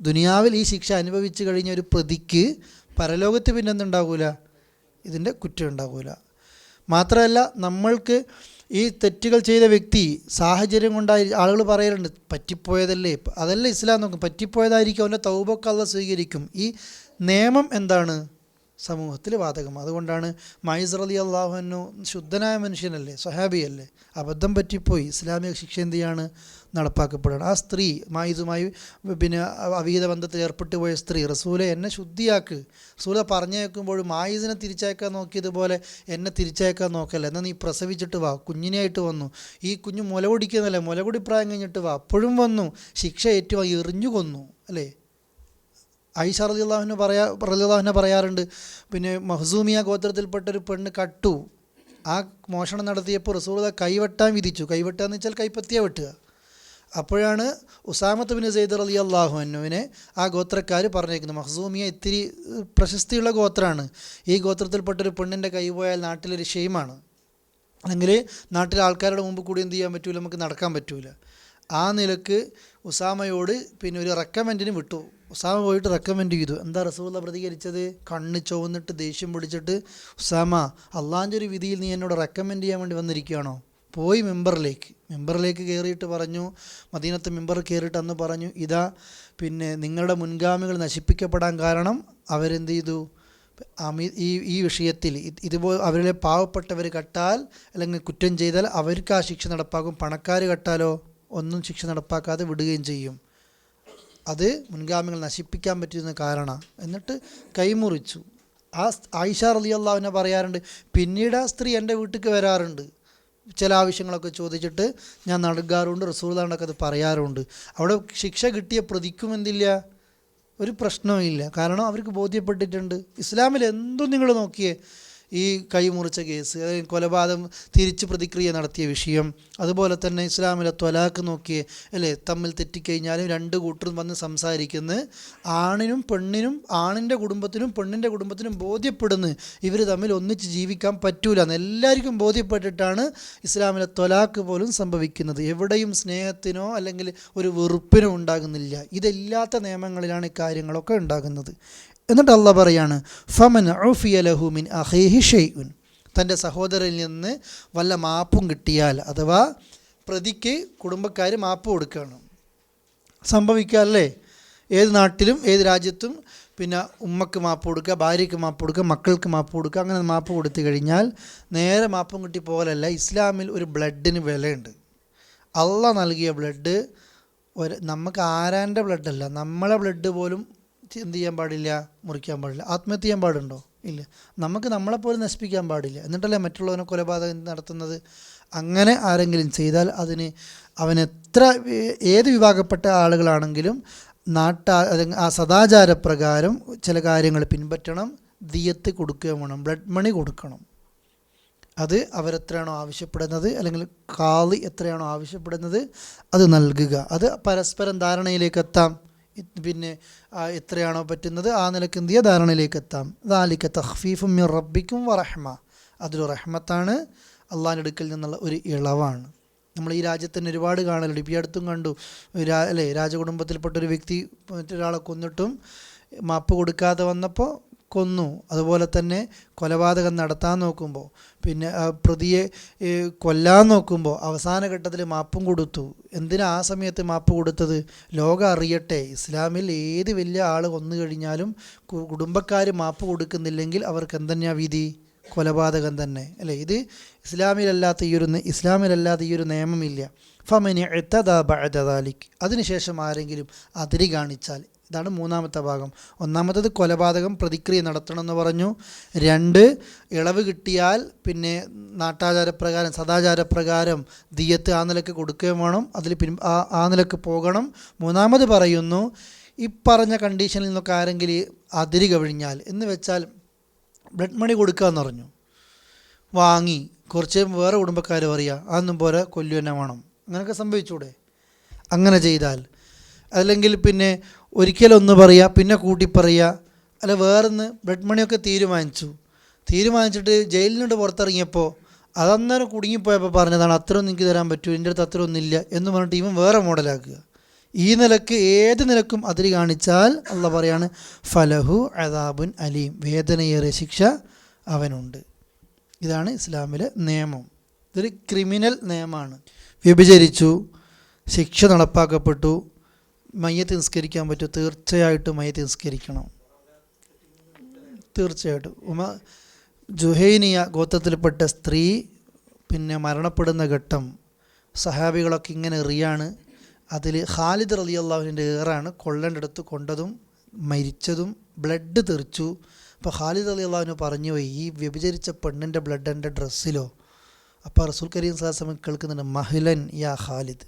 Speaker 4: ദുനിയാവിൽ ഈ ശിക്ഷ അനുഭവിച്ചു കഴിഞ്ഞ ഒരു പ്രതിക്ക് പരലോകത്ത് പിന്നെ എന്തുണ്ടാകൂല, ഇതിൻ്റെ കുറ്റം ഉണ്ടാകൂല. മാത്രമല്ല, നമ്മൾക്ക് ഈ തെറ്റുകൾ ചെയ്ത വ്യക്തി സാഹചര്യം കൊണ്ടായി ആളുകൾ പറയലുണ്ട് പറ്റിപ്പോയതല്ലേ, അതല്ല ഇസ്ലാം നോക്കും, പറ്റിപ്പോയതായിരിക്കും, അവൻ്റെ തൗബൊക്കെ അള്ളാഹ് സ്വീകരിക്കും. ഈ നിയമം എന്താണ്? സമൂഹത്തിൽ ബാധകം. അതുകൊണ്ടാണ് മൈസ് റളിയല്ലാഹു അൻഹു ശുദ്ധനായ മനുഷ്യനല്ലേ, സ്വഹാബിയല്ലേ, അബദ്ധം പറ്റിപ്പോയി, ഇസ്ലാമിക ശിക്ഷ എന്ത് ചെയ്യാണ്? നടപ്പാക്കപ്പെടുകയാണ്. ആ സ്ത്രീ മായിസുമായി പിന്നെ അവിഹിത ബന്ധത്തിൽ ഏർപ്പെട്ടു പോയ സ്ത്രീ റസൂലെ എന്നെ ശുദ്ധിയാക്ക്, റസൂലെ പറഞ്ഞേക്കുമ്പോൾ മായിസിനെ തിരിച്ചയക്കാൻ നോക്കിയതുപോലെ എന്നെ തിരിച്ചയക്കാൻ നോക്കല്ല, എന്നാൽ നീ പ്രസവിച്ചിട്ട് വാ, കുഞ്ഞിനെയായിട്ട് വന്നു, ഈ കുഞ്ഞ് മുല കുടിക്കുന്നല്ലേ, മുല കുടിപ്രായം കഴിഞ്ഞിട്ട് വാ, അപ്പോഴും വന്നു, ശിക്ഷ ഏറ്റുവാ, എറിഞ്ഞു കൊന്നു അല്ലേ. ആയിഷ റളിയല്ലാഹു പറയാറുണ്ട്, പിന്നെ മഹ്സൂമിയ ഗോത്രത്തിൽപ്പെട്ടൊരു പെണ്ണ് കട്ടു, ആ മോഷണം നടത്തിയപ്പോൾ റസൂൽ കൈവെട്ടാൻ വിധിച്ചു. കൈവെട്ടുക എന്ന് വെച്ചാൽ കൈപ്പത്തിയ വെട്ടുക. അപ്പോഴാണ് ഉസാമത്ത് ബിൻ സെയ്ദ് റളിയല്ലാഹു അൻഹുവിനെ ആ ഗോത്രക്കാർ പറഞ്ഞേക്കുന്നത്. മഖ്സൂമിയ ഇത്തിരി പ്രശസ്തിയുള്ള ഗോത്രമാണ്. ഈ ഗോത്രത്തിൽപ്പെട്ടൊരു പെണ്ണിൻ്റെ കൈ പോയാൽ നാട്ടിലൊരു ഷെയ്മാണ്, അല്ലെങ്കിൽ നാട്ടിലെ ആൾക്കാരുടെ മുമ്പ് കൂടി എന്ത് ചെയ്യാൻ പറ്റൂല, നമുക്ക് നടക്കാൻ പറ്റൂല. ആ നിലക്ക് ഉസാമയോട് പിന്നെ ഒരു റെക്കമെൻഡിന് വിട്ടു. ഉസാമ പോയിട്ട് റെക്കമെൻഡ് ചെയ്തു. എന്താ റസൂലുള്ള പ്രതികരിച്ചത്? കണ്ണ് ചുവന്നിട്ട് ദേഷ്യം പിടിച്ചിട്ട്, ഉസാമ അള്ളാൻ്റെ ഒരു വിധിയിൽ നീ എന്നോട് റെക്കമെൻഡ് ചെയ്യാൻ വേണ്ടി വന്നിരിക്കുകയാണോ? പോയി മെമ്പറിലേക്ക് കയറിയിട്ട് പറഞ്ഞു, മദീനത്തെ മെമ്പർ കയറിയിട്ട് അന്ന് പറഞ്ഞു, ഇതാ പിന്നെ നിങ്ങളുടെ മുൻഗാമികൾ നശിപ്പിക്കപ്പെടാൻ കാരണം അവരെന്ത് ചെയ്തു, ഈ വിഷയത്തിൽ ഇതുപോലെ അവരിലെ പാവപ്പെട്ടവർ കട്ടാൽ അല്ലെങ്കിൽ കുറ്റം ചെയ്താൽ അവർക്ക് ആ ശിക്ഷ നടപ്പാക്കും, പണക്കാർ കട്ടാലോ ഒന്നും ശിക്ഷ നടപ്പാക്കാതെ വിടുകയും ചെയ്യും. അത് മുൻഗാമികൾ നശിപ്പിക്കാൻ പറ്റുന്ന കാരണം. എന്നിട്ട് കൈമുറിച്ചു. ആ ആയിഷ റളിയല്ലാഹു അൻഹ പറയാറുണ്ട്, പിന്നീട് ആ സ്ത്രീ എൻ്റെ വീട്ടിലേക്ക് വരാറുണ്ട്, ചില ആവശ്യങ്ങളൊക്കെ ചോദിച്ചിട്ട് ഞാൻ നൽകാറുണ്ട്, റസൂലുള്ളാഹിനൊക്കെ അത് പറയാറുണ്ട്. അവിടെ ശിക്ഷ കിട്ടിയ പ്രതിക്കും എന്തില്ല, ഒരു പ്രശ്നവും ഇല്ല. കാരണം അവർക്ക് ബോധ്യപ്പെട്ടിട്ടുണ്ട്. ഇസ്ലാമിൽ എന്തും നിങ്ങൾ നോക്കിയേ, ഈ കൈ മുറിച്ച കേസ്, അതായത് കൊലപാതകം തിരിച്ച് പ്രതിക്രിയ നടത്തിയ വിഷയം, അതുപോലെ തന്നെ ഇസ്ലാമിലെ ത്വലാഖ് നോക്കിയേ അല്ലേ, തമ്മിൽ തെറ്റിക്കഴിഞ്ഞാലും രണ്ട് കൂട്ടരും വന്ന് സംസാരിക്കുന്നു, ആണിനും പെണ്ണിനും, ആണിൻ്റെ കുടുംബത്തിനും പെണ്ണിൻ്റെ കുടുംബത്തിനും ബോധ്യപ്പെടുന്നു ഇവർ തമ്മിൽ ഒന്നിച്ച് ജീവിക്കാൻ പറ്റൂല എന്ന് എല്ലാവർക്കും ബോധ്യപ്പെട്ടിട്ടാണ് ഇസ്ലാമിലെ ത്വലാഖ് പോലും സംഭവിക്കുന്നത്. എവിടെയും സ്നേഹത്തിനോ അല്ലെങ്കിൽ ഒരു വെറുപ്പിനോ ഉണ്ടാകുന്നില്ല. ഇതില്ലാത്ത നിയമങ്ങളിലാണ് ഈ കാര്യങ്ങളൊക്കെ ഉണ്ടാകുന്നത്. എന്നിട്ട് അള്ളാഹ് പറയാണ്, ഫമൻ ഉഫിയ ലഹു മിൻ അഖീഹി ഷൈഉൻ, തൻ്റെ സഹോദരനിൽ നിന്ന് വല്ല മാപ്പും കിട്ടിയാൽ, അഥവാ പ്രതിക്ക് കുടുംബക്കാർ മാപ്പ് കൊടുക്കുകയാണ്. സംഭവിക്കാമല്ലേ, ഏത് നാട്ടിലും ഏത് രാജ്യത്തും പിന്നെ ഉമ്മക്ക് മാപ്പ് കൊടുക്കുക, ഭാര്യയ്ക്ക് മാപ്പ് കൊടുക്കുക, മക്കൾക്ക് മാപ്പ് കൊടുക്കുക. അങ്ങനെ മാപ്പ് കൊടുത്തു കഴിഞ്ഞാൽ നേരെ മാപ്പും കിട്ടി പോകലല്ല. ഇസ്ലാമിൽ ഒരു ബ്ലഡിന് വിലയുണ്ട്. അള്ളാഹ് നൽകിയ ബ്ലഡ് നമുക്ക് ആരാൻ്റെ ബ്ലഡല്ല, നമ്മളെ ബ്ലഡ് പോലും എന്ത് ചെയ്യാൻ പാടില്ല, മുറിക്കാൻ പാടില്ല. ആത്മഹത്യ ചെയ്യാൻ പാടുണ്ടോ? ഇല്ല. നമുക്ക് നമ്മളെപ്പോലും നശിപ്പിക്കാൻ പാടില്ല. എന്നിട്ടല്ലേ മറ്റുള്ളവനെ കൊലപാതകം നടത്തുന്നത്. അങ്ങനെ ആരെങ്കിലും ചെയ്താൽ അതിന് അവനെത്ര ഏത് വിഭാഗപ്പെട്ട ആളുകളാണെങ്കിലും ആ സദാചാരപ്രകാരം ചില കാര്യങ്ങൾ പിൻപറ്റണം. ദിയത്ത് കൊടുക്കുകയും വേണം, ബ്ലഡ് മണി കൊടുക്കണം. അത് അവരെത്രയാണോ ആവശ്യപ്പെടുന്നത്, അല്ലെങ്കിൽ ഖാളി എത്രയാണോ ആവശ്യപ്പെടുന്നത് അത് നൽകുക. അത് പരസ്പരം ധാരണയിലേക്ക് എത്താം. പിന്നെ എത്രയാണോ പറ്റുന്നത് ആ നിലക്ക് എന്ത് ചെയ്യുക, ധാരണയിലേക്ക് എത്താം. ദാലിക തഖ്ഫീഫും മിർ റബ്ബിക്കും വറഹ്മ, അതൊരു റഹ്മത്താണ്, അള്ളാഹിൻ്റെ അടുക്കൽ നിന്നുള്ള ഒരു ഇളവാണ്. നമ്മൾ ഈ രാജ്യത്ത് തന്നെ ഒരുപാട് കാണലുണ്ട്. ഇപ്പോൾ ഈ അടുത്തും കണ്ടു അല്ലേ, രാജകുടുംബത്തിൽപ്പെട്ടൊരു വ്യക്തി മറ്റൊരാളെ കൊന്നിട്ടും മാപ്പ് കൊടുക്കാതെ വന്നപ്പോൾ കൊന്നു. അതുപോലെ തന്നെ കൊലപാതകം നടത്താൻ നോക്കുമ്പോൾ, പിന്നെ പ്രതിയെ കൊല്ലാൻ നോക്കുമ്പോൾ അവസാന ഘട്ടത്തിൽ മാപ്പും കൊടുത്തു. എന്തിനാ ആ സമയത്ത് മാപ്പ് കൊടുത്തത്? ലോകം അറിയട്ടെ, ഇസ്ലാമിൽ ഏത് വലിയ ആൾ കൊന്നു കഴിഞ്ഞാലും കുടുംബക്കാർ മാപ്പ് കൊടുക്കുന്നില്ലെങ്കിൽ അവർക്ക് എന്തെന്നാ വിധി? കൊലപാതകം തന്നെ അല്ലേ. ഇത് ഇസ്ലാമിലല്ലാത്ത ഈ ഒരു നിയമമില്ല. ഫമനി ഇഅ്തദാ ബഅദ ദാലിക്, അതിനുശേഷം ആരെങ്കിലും അതിരി കാണിച്ചാൽ. ഇതാണ് മൂന്നാമത്തെ ഭാഗം. ഒന്നാമത്തത് കൊലപാതകം പ്രതിക്രിയ നടത്തണമെന്ന് പറഞ്ഞു. 2 ഇളവ് കിട്ടിയാൽ പിന്നെ നാട്ടാചാരപ്രകാരം സദാചാരപ്രകാരം ദിയത്ത് ആ നിലക്ക് കൊടുക്കുകയും വേണം, അതിൽ ആ നിലക്ക് പോകണം. മൂന്നാമത് പറയുന്നു, ഈ പറഞ്ഞ കണ്ടീഷനിൽ നിന്നൊക്കെ ആരെങ്കിലും അതിരി കവിഞ്ഞാൽ, എന്ന് വെച്ചാൽ ബ്ലഡ് മണി കൊടുക്കുക എന്ന് പറഞ്ഞു, വാങ്ങി കുറച്ച് വേറെ കുടുംബക്കാർ പറയുക അതൊന്നും പോരാ, കൊല്ലു തന്നെ വേണം, അങ്ങനെയൊക്കെ സംഭവിച്ചൂടെ? അങ്ങനെ ചെയ്താൽ, അല്ലെങ്കിൽ പിന്നെ ഒരിക്കലൊന്ന് പറയുക പിന്നെ കൂട്ടി പറയുക, അല്ല വേറൊന്ന് ബ്ലഡ് മണിയൊക്കെ തീരുമാനിച്ചിട്ട് ജയിലിൽ നിന്ന് പുറത്തിറങ്ങിയപ്പോൾ അതന്നേരം കുടുങ്ങിപ്പോയപ്പോൾ പറഞ്ഞതാണ് അത്രയൊന്നും എനിക്ക് തരാൻ പറ്റൂ, എൻ്റെ അടുത്ത് അത്രയൊന്നും ഇല്ല എന്ന് പറഞ്ഞിട്ട് ഇവൻ വേറെ മോഡലാക്കുക. ഈ നിലക്ക് ഏത് നിലക്കും അതിരി കാണിച്ചാൽ അള്ളാഹ് പറയാണ് ഫലഹു അദാബുൻ അലീം, വേദനയേറിയ ശിക്ഷ അവനുണ്ട്. ഇതാണ് ഇസ്ലാമിലെ നിയമം. ഇതൊരു ക്രിമിനൽ നിയമമാണ്. വ്യഭിചരിച്ചു, ശിക്ഷ നടപ്പാക്കപ്പെട്ടു, മയ്യത്ത് നിസ്കരിക്കാൻ പറ്റും? തീർച്ചയായിട്ടും മയ്യത്ത് നിസ്കരിക്കണം, തീർച്ചയായിട്ടും. ജുഹൈനിയ ഗോത്രത്തിൽപ്പെട്ട സ്ത്രീ പിന്നെ മരണപ്പെടുന്ന ഘട്ടം സഹാബികളൊക്കെ ഇങ്ങനെ എറിയാണ്. അതിൽ ഖാലിദ് റളിയല്ലാഹുവിൻ്റെ ഏറാണ് കൊള്ളേണ്ടടുത്ത് കൊണ്ടതും മരിച്ചതും, ബ്ലഡ് തെറിച്ചു. അപ്പോൾ ഖാലിദ് റളിയല്ലാഹു പറഞ്ഞു, ഈ വ്യഭിചരിച്ച പെണ്ണിൻ്റെ ബ്ലഡ് എൻ്റെ ഡ്രസ്സിലോ? അപ്പോൾ റസൂൽ കരീം സ്വല്ലല്ലാഹു അലൈഹി വസല്ലം കേൾക്കുന്നുണ്ട്, മഹ്ലൻ യാ ഖാലിദ്,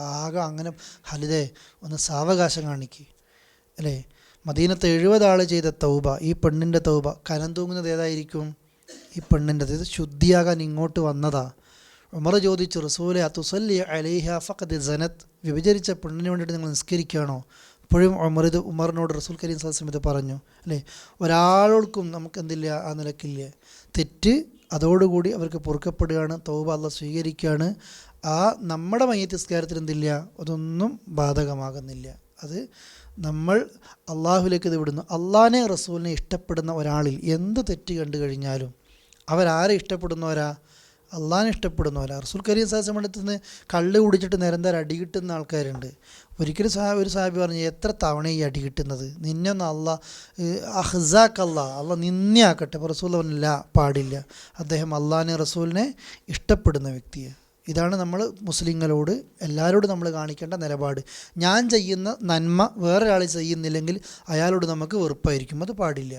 Speaker 4: ആകെ അങ്ങനെ ഖാലിദേ ഒന്ന് സാവകാശം കാണിക്കുക അല്ലേ. മദീനത്തെ 70 ആൾ ചെയ്ത തൗബ, ഈ പെണ്ണിൻ്റെ തൗബ കനം തൂങ്ങുന്നത് ഏതായിരിക്കും? ഈ പെണ്ണിൻ്റെ, ഇത് ശുദ്ധിയാകാൻ ഇങ്ങോട്ട് വന്നതാ. ഉമർ ചോദിച്ചു, റസൂലെ അതുസല്ലി അലൈഹ ഫഖദ് സനത്, വ്യഭിചരിച്ച പെണ്ണിന് വേണ്ടിയിട്ട് നിങ്ങൾ നിസ്കരിക്കുകയാണോ? അപ്പോഴും ഉമറിനോട് റസൂൽ കരീം സ്വല്ലല്ലാഹു അലൈഹി വസല്ലം പറഞ്ഞു അല്ലേ, ഒരാൾക്കും നമുക്ക് എന്തില്ല, ആ നിലക്കില്ല. തെറ്റ് അതോടുകൂടി അവർക്ക് പൊറുക്കപ്പെടുകയാണ്, തൗബ അല്ലാഹ് സ്വീകരിക്കുകയാണ്. ആ നമ്മുടെ മയ്യത്ത് നിസ്കാരത്തിൽ എന്തില്ല, അതൊന്നും ബാധകമാകുന്നില്ല. അത് നമ്മൾ അള്ളാഹുലേക്ക് ഇത് വിടുന്നു. അള്ളാഹിനെ റസൂലിനെ ഇഷ്ടപ്പെടുന്ന ഒരാളിൽ എന്ത് തെറ്റ് കണ്ടു കഴിഞ്ഞാലും അവരാരെ ഇഷ്ടപ്പെടുന്നവരാ? അള്ളാഹിനെ ഇഷ്ടപ്പെടുന്നവരാ. റസൂൽ കരീം സ്വല്ലല്ലാഹു അലൈഹി വസല്ലം അടുത്ത് നിന്ന് കള്ള് കുടിച്ചിട്ട് നിരന്തരം അടി കിട്ടുന്ന ആൾക്കാരുണ്ട്. ഒരിക്കലും ഒരു സാഹിബ് പറഞ്ഞു, എത്ര തവണ ഈ അടി കിട്ടുന്നത്? നിന്നൊന്ന് അള്ളാഹ് നിന്നയാക്കട്ടെ. അപ്പോൾ റസൂൽ പറഞ്ഞില്ല, പാടില്ല. അദ്ദേഹം അള്ളാഹിനെ റസൂലിനെ ഇഷ്ടപ്പെടുന്ന വ്യക്തിയെ. ഇതാണ് നമ്മൾ മുസ്ലിങ്ങളോട് എല്ലാവരോടും നമ്മൾ കാണിക്കേണ്ട നിലപാട്. ഞാൻ ചെയ്യുന്ന നന്മ വേറൊരാൾ ചെയ്യുന്നില്ലെങ്കിൽ അയാളോട് നമുക്ക് വെറുപ്പായിരിക്കും, അത് പാടില്ല.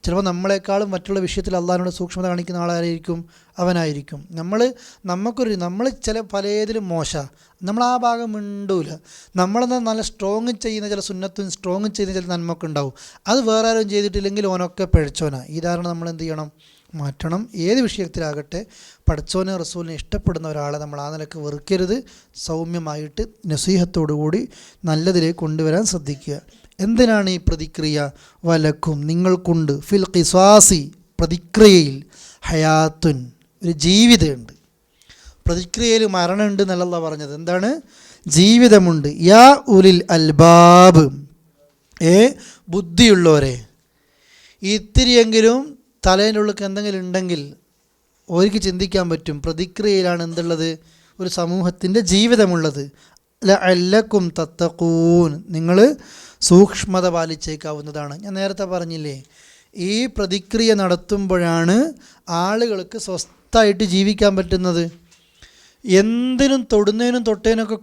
Speaker 4: ചിലപ്പോൾ നമ്മളെക്കാളും മറ്റുള്ള വിഷയത്തിൽ അള്ളാഹിനോട് സൂക്ഷ്മത കാണിക്കുന്ന ആളായിരിക്കും, അവനായിരിക്കും. നമ്മൾ ചില പലതിലും നമ്മൾ ആ ഭാഗം മിണ്ടൂല. നമ്മളെന്നാൽ നല്ല സ്ട്രോങ് ചെയ്യുന്ന ചില സുന്നത്തും സ്ട്രോങ് ചെയ്യുന്ന ചില നന്മൊക്കെ ഉണ്ടാവും. അത് വേറെ ആരും ചെയ്തിട്ടില്ലെങ്കിൽ ഓനൊക്കെ പിഴച്ചോനാ. ഈ ധാരണ നമ്മൾ എന്ത് ചെയ്യണം? മാറ്റണം. ഏത് വിഷയത്തിലാകട്ടെ പടച്ചോനെ റസൂലിനെ ഇഷ്ടപ്പെടുന്ന ഒരാളെ നമ്മൾ ആ നിലക്ക് വെറുക്കരുത്. സൗമ്യമായിട്ട് നസീഹത്തോടുകൂടി നല്ലതിലേക്ക് കൊണ്ടുവരാൻ ശ്രദ്ധിക്കുക. എന്തിനാണ് ഈ പ്രതിക്രിയ? വലക്കും നിങ്ങൾക്കുണ്ട്, ഫിൽ ഖിസാസി പ്രതിക്രിയയിൽ, ഹയാത്തുൻ ഒരു ജീവിതമുണ്ട്. പ്രതിക്രിയയിൽ മരണമുണ്ട് എന്നല്ല പറഞ്ഞത്, എന്താണ്? ജീവിതമുണ്ട്. യാ ഉലിൽ അൽബാബ്, ബുദ്ധിയുള്ളവരെ, ഇത്തിരിയെങ്കിലും തലേൻ്റെ ഉള്ളിൽ എന്തെങ്കിലും ഉണ്ടെങ്കിൽ അവർക്ക് ചിന്തിക്കാൻ പറ്റും. പ്രതിക്രിയയിലാണ് എന്തുള്ളത്? ഒരു സമൂഹത്തിൻ്റെ ജീവിതമുള്ളത്. ലഅല്ലക്കും തത്തഖൂൻ, നിങ്ങൾ സൂക്ഷ്മത പാലിച്ചേക്കാവുന്നതാണ്. ഞാൻ നേരത്തെ പറഞ്ഞില്ലേ, ഈ പ്രതിക്രിയ നടത്തുമ്പോഴാണ് ആളുകൾക്ക് സ്വസ്ഥമായിട്ട് ജീവിക്കാൻ പറ്റുന്നത്. എന്തിനും തൊടുന്നതിനും തൊട്ടതിനൊക്കെ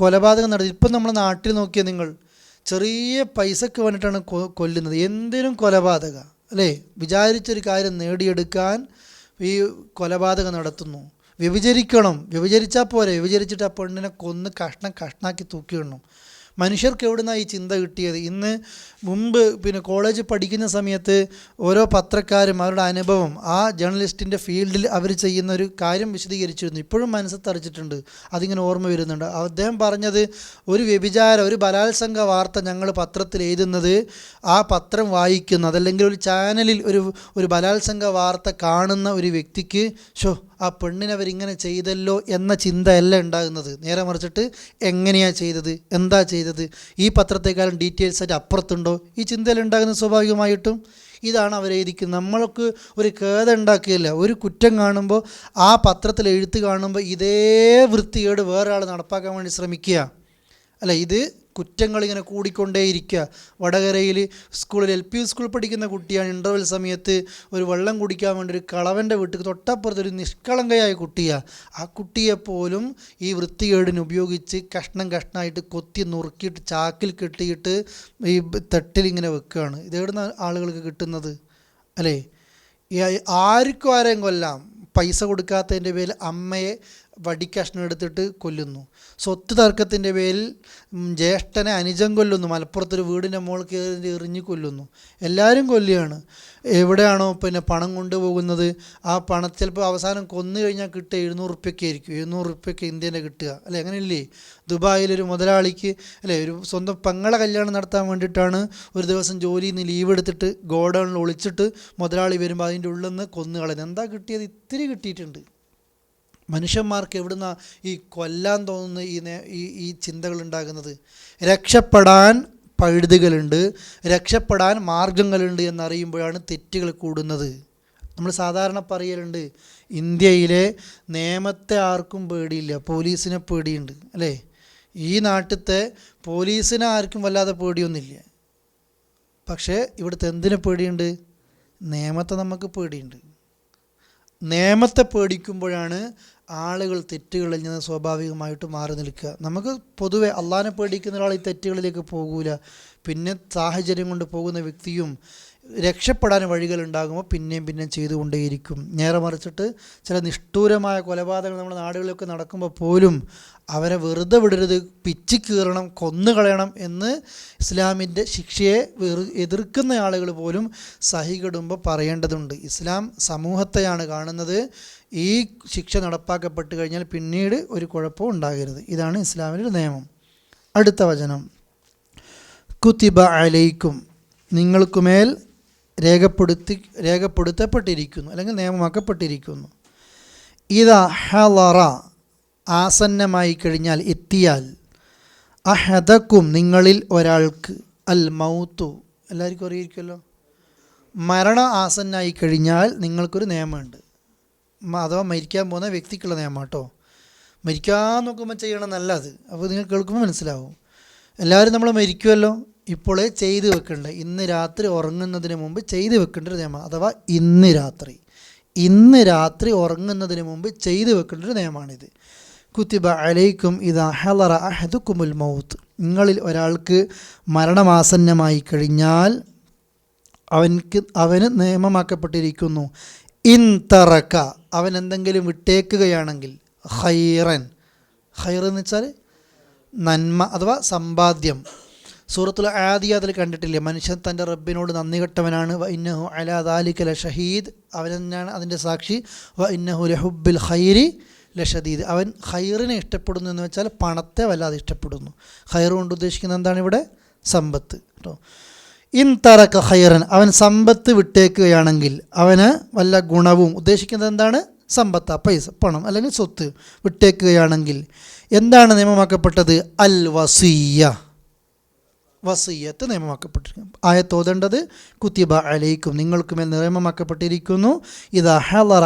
Speaker 4: കൊലപാതകം നടത്തി. ഇപ്പം നമ്മുടെ നാട്ടിൽ നോക്കിയാൽ നിങ്ങൾ ചെറിയ പൈസക്ക് വേണ്ടിയിട്ടാണ് കൊല്ലുന്നത്. എന്തിനും കൊലപാതക അല്ലേ? വിചാരിച്ചൊരു കാര്യം നേടിയെടുക്കാൻ ഈ കൊലപാതകം നടത്തുന്നു. വ്യഭിചരിക്കണം, വ്യഭിചരിച്ചാൽ പോരെ, വ്യഭിചരിച്ചിട്ട് ആ പെണ്ണിനെ കൊന്ന് കഷ്ണാക്കി തൂക്കിയിടണം. മനുഷ്യർക്ക് എവിടുന്നാണ് ഈ ചിന്ത കിട്ടിയത്? ഇന്ന് മുമ്പ് കോളേജ് പഠിക്കുന്ന സമയത്ത് ഓരോ പത്രക്കാരും അവരുടെ അനുഭവം ആ ജേർണലിസ്റ്റിൻ്റെ ഫീൽഡിൽ അവർ ചെയ്യുന്ന ഒരു കാര്യം വിശദീകരിച്ചിരുന്നു. ഇപ്പോഴും മനസ്സത്തറിച്ചിട്ടുണ്ട്, അതിങ്ങനെ ഓർമ്മ വരുന്നുണ്ട്. അദ്ദേഹം പറഞ്ഞത്, ഒരു വ്യഭിചാരം, ഒരു ബലാത്സംഗ വാർത്ത ഞങ്ങൾ പത്രത്തിൽ എഴുതുന്നത്, ആ പത്രം വായിക്കുന്ന അതല്ലെങ്കിൽ ഒരു ചാനലിൽ ഒരു ബലാത്സംഗ വാർത്ത കാണുന്ന ഒരു വ്യക്തിക്ക് ആ പെണ്ണിനവരിങ്ങനെ ചെയ്തല്ലോ എന്ന ചിന്തയല്ല ഉണ്ടാകുന്നത്. നേരെ മറിച്ചിട്ട് എങ്ങനെയാണ് ചെയ്തത്, എന്താ ചെയ്തത്, ഈ പത്രത്തെക്കാളും ഡീറ്റെയിൽസ് ആയിട്ട് അപ്പുറത്തുണ്ടോ, ഈ ചിന്തയിലുണ്ടാകുന്ന സ്വാഭാവികമായിട്ടും. ഇതാണ് അവരെഴുതിക്കുന്നത്. നമ്മൾക്ക് ഒരു ഖേദം ഉണ്ടാക്കുകയില്ല. ഒരു കുറ്റം കാണുമ്പോൾ ആ പത്രത്തിൽ എഴുത്ത് കാണുമ്പോൾ ഇതേ വൃത്തികേട് വേറൊരാൾ നടപ്പാക്കാൻ വേണ്ടി ശ്രമിക്കുക അല്ല. ഇത് കുറ്റങ്ങളിങ്ങനെ കൂടിക്കൊണ്ടേയിരിക്കുക. വടകരയിൽ സ്കൂളിൽ LP സ്കൂൾ പഠിക്കുന്ന കുട്ടിയാണ്. ഇൻ്റർവെൽ സമയത്ത് ഒരു വെള്ളം കുടിക്കാൻ വേണ്ടി ഒരു കളവൻ്റെ വീട്ടിൽ തൊട്ടപ്പുറത്ത് ഒരു നിഷ്കളങ്കയായ കുട്ടിയാണ്. ആ കുട്ടിയെപ്പോലും ഈ വൃത്തികേടിന് ഉപയോഗിച്ച് കഷ്ണമായിട്ട് കൊത്തി നുറുക്കിയിട്ട് ചാക്കിൽ കെട്ടിയിട്ട് ഈ തട്ടിലിങ്ങനെ വെക്കുകയാണ്. ഇതെവിടുന്ന ആളുകൾക്ക് കിട്ടുന്നത് അല്ലേ? ആർക്കും ആരെയും കൊല്ലാം. പൈസ കൊടുക്കാത്തതിൻ്റെ പേരിൽ അമ്മയെ വടിക്കഷ്ണം എടുത്തിട്ട് കൊല്ലുന്നു. സ്വത്ത് തർക്കത്തിൻ്റെ പേരിൽ ജ്യേഷ്ഠനെ അനുജൻ കൊല്ലുന്നു. മലപ്പുറത്തൊരു വീടിൻ്റെ മുകളിൽ കയറി എറിഞ്ഞ് കൊല്ലുന്നു. എല്ലാവരും കൊല്ലുകയാണ്. എവിടെയാണോ പണം കൊണ്ടുപോകുന്നത്, ആ പണം ചിലപ്പോൾ അവസാനം കൊന്നു കഴിഞ്ഞാൽ കിട്ടുക 700 റുപ്യക്ക് ആയിരിക്കും. 700 റുപ്യക്ക് ഇന്ത്യൻ്റെ കിട്ടുക അല്ലേ? അങ്ങനെയില്ലേ? ദുബായിലൊരു മുതലാളിക്ക് അല്ലേ, ഒരു സ്വന്തം പെങ്ങളെ കല്യാണം നടത്താൻ വേണ്ടിയിട്ടാണ് ഒരു ദിവസം ജോലിയിൽ നിന്ന് ലീവ് എടുത്തിട്ട് ഗോഡൗണിൽ ഒളിച്ചിട്ട് മുതലാളി വരുമ്പോൾ അതിൻ്റെ ഉള്ളിൽ നിന്ന് കൊന്നു കളയുന്നത്. എന്താ കിട്ടിയത്? ഇത്തിരി കിട്ടിയിട്ടുണ്ട്. മനുഷ്യന്മാർക്ക് എവിടുന്ന ഈ കൊല്ലാൻ തോന്നുന്ന ഈ ചിന്തകൾ ഉണ്ടാകുന്നത്? രക്ഷപ്പെടാൻ പഴുതുകളുണ്ട്, രക്ഷപ്പെടാൻ മാർഗങ്ങളുണ്ട് എന്നറിയുമ്പോഴാണ് തെറ്റുകൾ കൂടുന്നത്. നമ്മൾ സാധാരണ പറയലുണ്ട് ഇന്ത്യയിലെ നിയമത്തെ ആർക്കും പേടിയില്ല, പോലീസിനെ പേടിയുണ്ട് അല്ലേ. ഈ നാട്ടിലത്തെ പോലീസിനെ ആർക്കും വല്ലാതെ പേടിയൊന്നുമില്ല. പക്ഷേ ഇവിടുത്തെ എന്തിനെ പേടിയുണ്ട്? നിയമത്തെ നമുക്ക് പേടിയുണ്ട്. നിയമത്തെ പേടിക്കുമ്പോഴാണ് ആളുകൾ തെറ്റുകളിൽ നിന്ന് സ്വാഭാവികമായിട്ട് മാറി നിൽക്കുക. നമുക്ക് പൊതുവെ അള്ളാഹിനെ പേടിക്കുന്ന ഒരാൾ ഈ തെറ്റുകളിലേക്ക് പോകൂല. പിന്നെ സാഹചര്യം കൊണ്ട് പോകുന്ന വ്യക്തിയും രക്ഷപ്പെടാൻ വഴികളുണ്ടാകുമ്പോൾ പിന്നെയും ചെയ്തുകൊണ്ടേയിരിക്കും. നേരെ മറിച്ചിട്ട് ചില നിഷ്ഠൂരമായ കൊലപാതകങ്ങൾ നമ്മുടെ നാടുകളിലൊക്കെ നടക്കുമ്പോൾ പോലും അവരെ വെറുതെ വിടരുത്, പിച്ചി കീറണം, കൊന്നുകളയണം എന്ന് ഇസ്ലാമിൻ്റെ ശിക്ഷയെ എതിർക്കുന്ന ആളുകൾ പോലും സഹികെടുമ്പോൾ പറയേണ്ടതുണ്ട്. ഇസ്ലാം സമൂഹത്തെയാണ് കാണുന്നത്. ഈ ശിക്ഷ നടപ്പാക്കപ്പെട്ട് കഴിഞ്ഞാൽ പിന്നീട് ഒരു കുഴപ്പവും ഉണ്ടാകരുത്. ഇതാണ് ഇസ്ലാമിൻ്റെ നിയമം. അടുത്ത വചനം, കുതിബ അലൈക്കും, നിങ്ങൾക്കുമേൽ രേഖപ്പെടുത്തപ്പെട്ടിരിക്കുന്നു അല്ലെങ്കിൽ നിയമമാക്കപ്പെട്ടിരിക്കുന്നു. ഇദാ ഹളറ, ആസന്നമായി കഴിഞ്ഞാൽ, എത്തിയാൽ, അഹദക്കും, നിങ്ങളിൽ ഒരാൾക്ക്, അൽ മൗത്തു, എല്ലാവർക്കും അറിയിരിക്കുമല്ലോ, മരണ ആസന്നായി കഴിഞ്ഞാൽ നിങ്ങൾക്കൊരു നിയമമുണ്ട്. അഥവാ മരിക്കാൻ പോകുന്ന വ്യക്തിക്കുള്ള നിയമം കേട്ടോ. മരിക്കാൻ നോക്കുമ്പോൾ ചെയ്യണം നല്ലത്. അപ്പോൾ നിങ്ങൾ കേൾക്കുമ്പോൾ മനസ്സിലാവും. എല്ലാവരും നമ്മൾ മരിക്കുമല്ലോ, ഇപ്പോഴേ ചെയ്ത് വെക്കേണ്ട, ഇന്ന് രാത്രി ഉറങ്ങുന്നതിന് മുമ്പ് ചെയ്ത് വെക്കേണ്ട ഒരു നിയമം. അഥവാ ഇന്ന് രാത്രി ഉറങ്ങുന്നതിന് മുമ്പ് ചെയ്ത് വെക്കേണ്ട ഒരു നിയമമാണിത്. കുതിബ അലൈക്കും ഇദാ ഹളറ അഹദുക്കുമുൽ മൗത്ത്, നിങ്ങളിൽ ഒരാൾക്ക് മരണമാസന്നമായി കഴിഞ്ഞാൽ അവന് നിയമമാക്കപ്പെട്ടിരിക്കുന്നു. ഇൻ തറക്ക, അവൻ എന്തെങ്കിലും വിട്ടേക്കുകയാണെങ്കിൽ, ഖൈറൻ എന്ന് വെച്ചാൽ നന്മ അഥവാ സമ്പാദ്യം. സൂറത്തുൽ ആദിയാത്തിൽ കണ്ടിട്ടില്ലേ, മനുഷ്യൻ തൻ്റെ റബ്ബിനോട് നന്ദി കെട്ടവനാണ്. വ ഇന്നഹു അലാ ദാലിക ലഷഹീദ്, അവൻ തന്നെയാണ് അതിൻ്റെ സാക്ഷി. വ ഇന്നഹു ലഹുബ്ബിൽ ഖൈരി ലഷദീദ്, അവൻ ഖൈറിനെ ഇഷ്ടപ്പെടുന്നു എന്ന് വെച്ചാൽ പണത്തെ വല്ലാതെ ഇഷ്ടപ്പെടുന്നു. ഖൈർ കൊണ്ട് ഉദ്ദേശിക്കുന്നത് എന്താണ് ഇവിടെ? സമ്പത്ത് കേട്ടോ. ഇൻ തറക്ക ഖൈറൻ, അവൻ സമ്പത്ത് വിട്ടേക്കുകയാണെങ്കിൽ, അവന് വല്ല ഗുണവും, ഉദ്ദേശിക്കുന്നത് എന്താണ്? സമ്പത്ത്, പൈസ, പണം അല്ലെങ്കിൽ സ്വത്ത് വിട്ടേക്കുകയാണെങ്കിൽ എന്താണ് നിയമമാക്കപ്പെട്ടത്? അൽ വസിയ്യ, വസിയ്യത്ത് നിയമമാക്കപ്പെട്ടിരിക്കും. ആയത്ത് ഓതേണ്ടത് കുതിബ അലൈക്കും, നിങ്ങൾക്കുമേൽ നിയമമാക്കപ്പെട്ടിരിക്കുന്നു. ഇദാ ഹളറ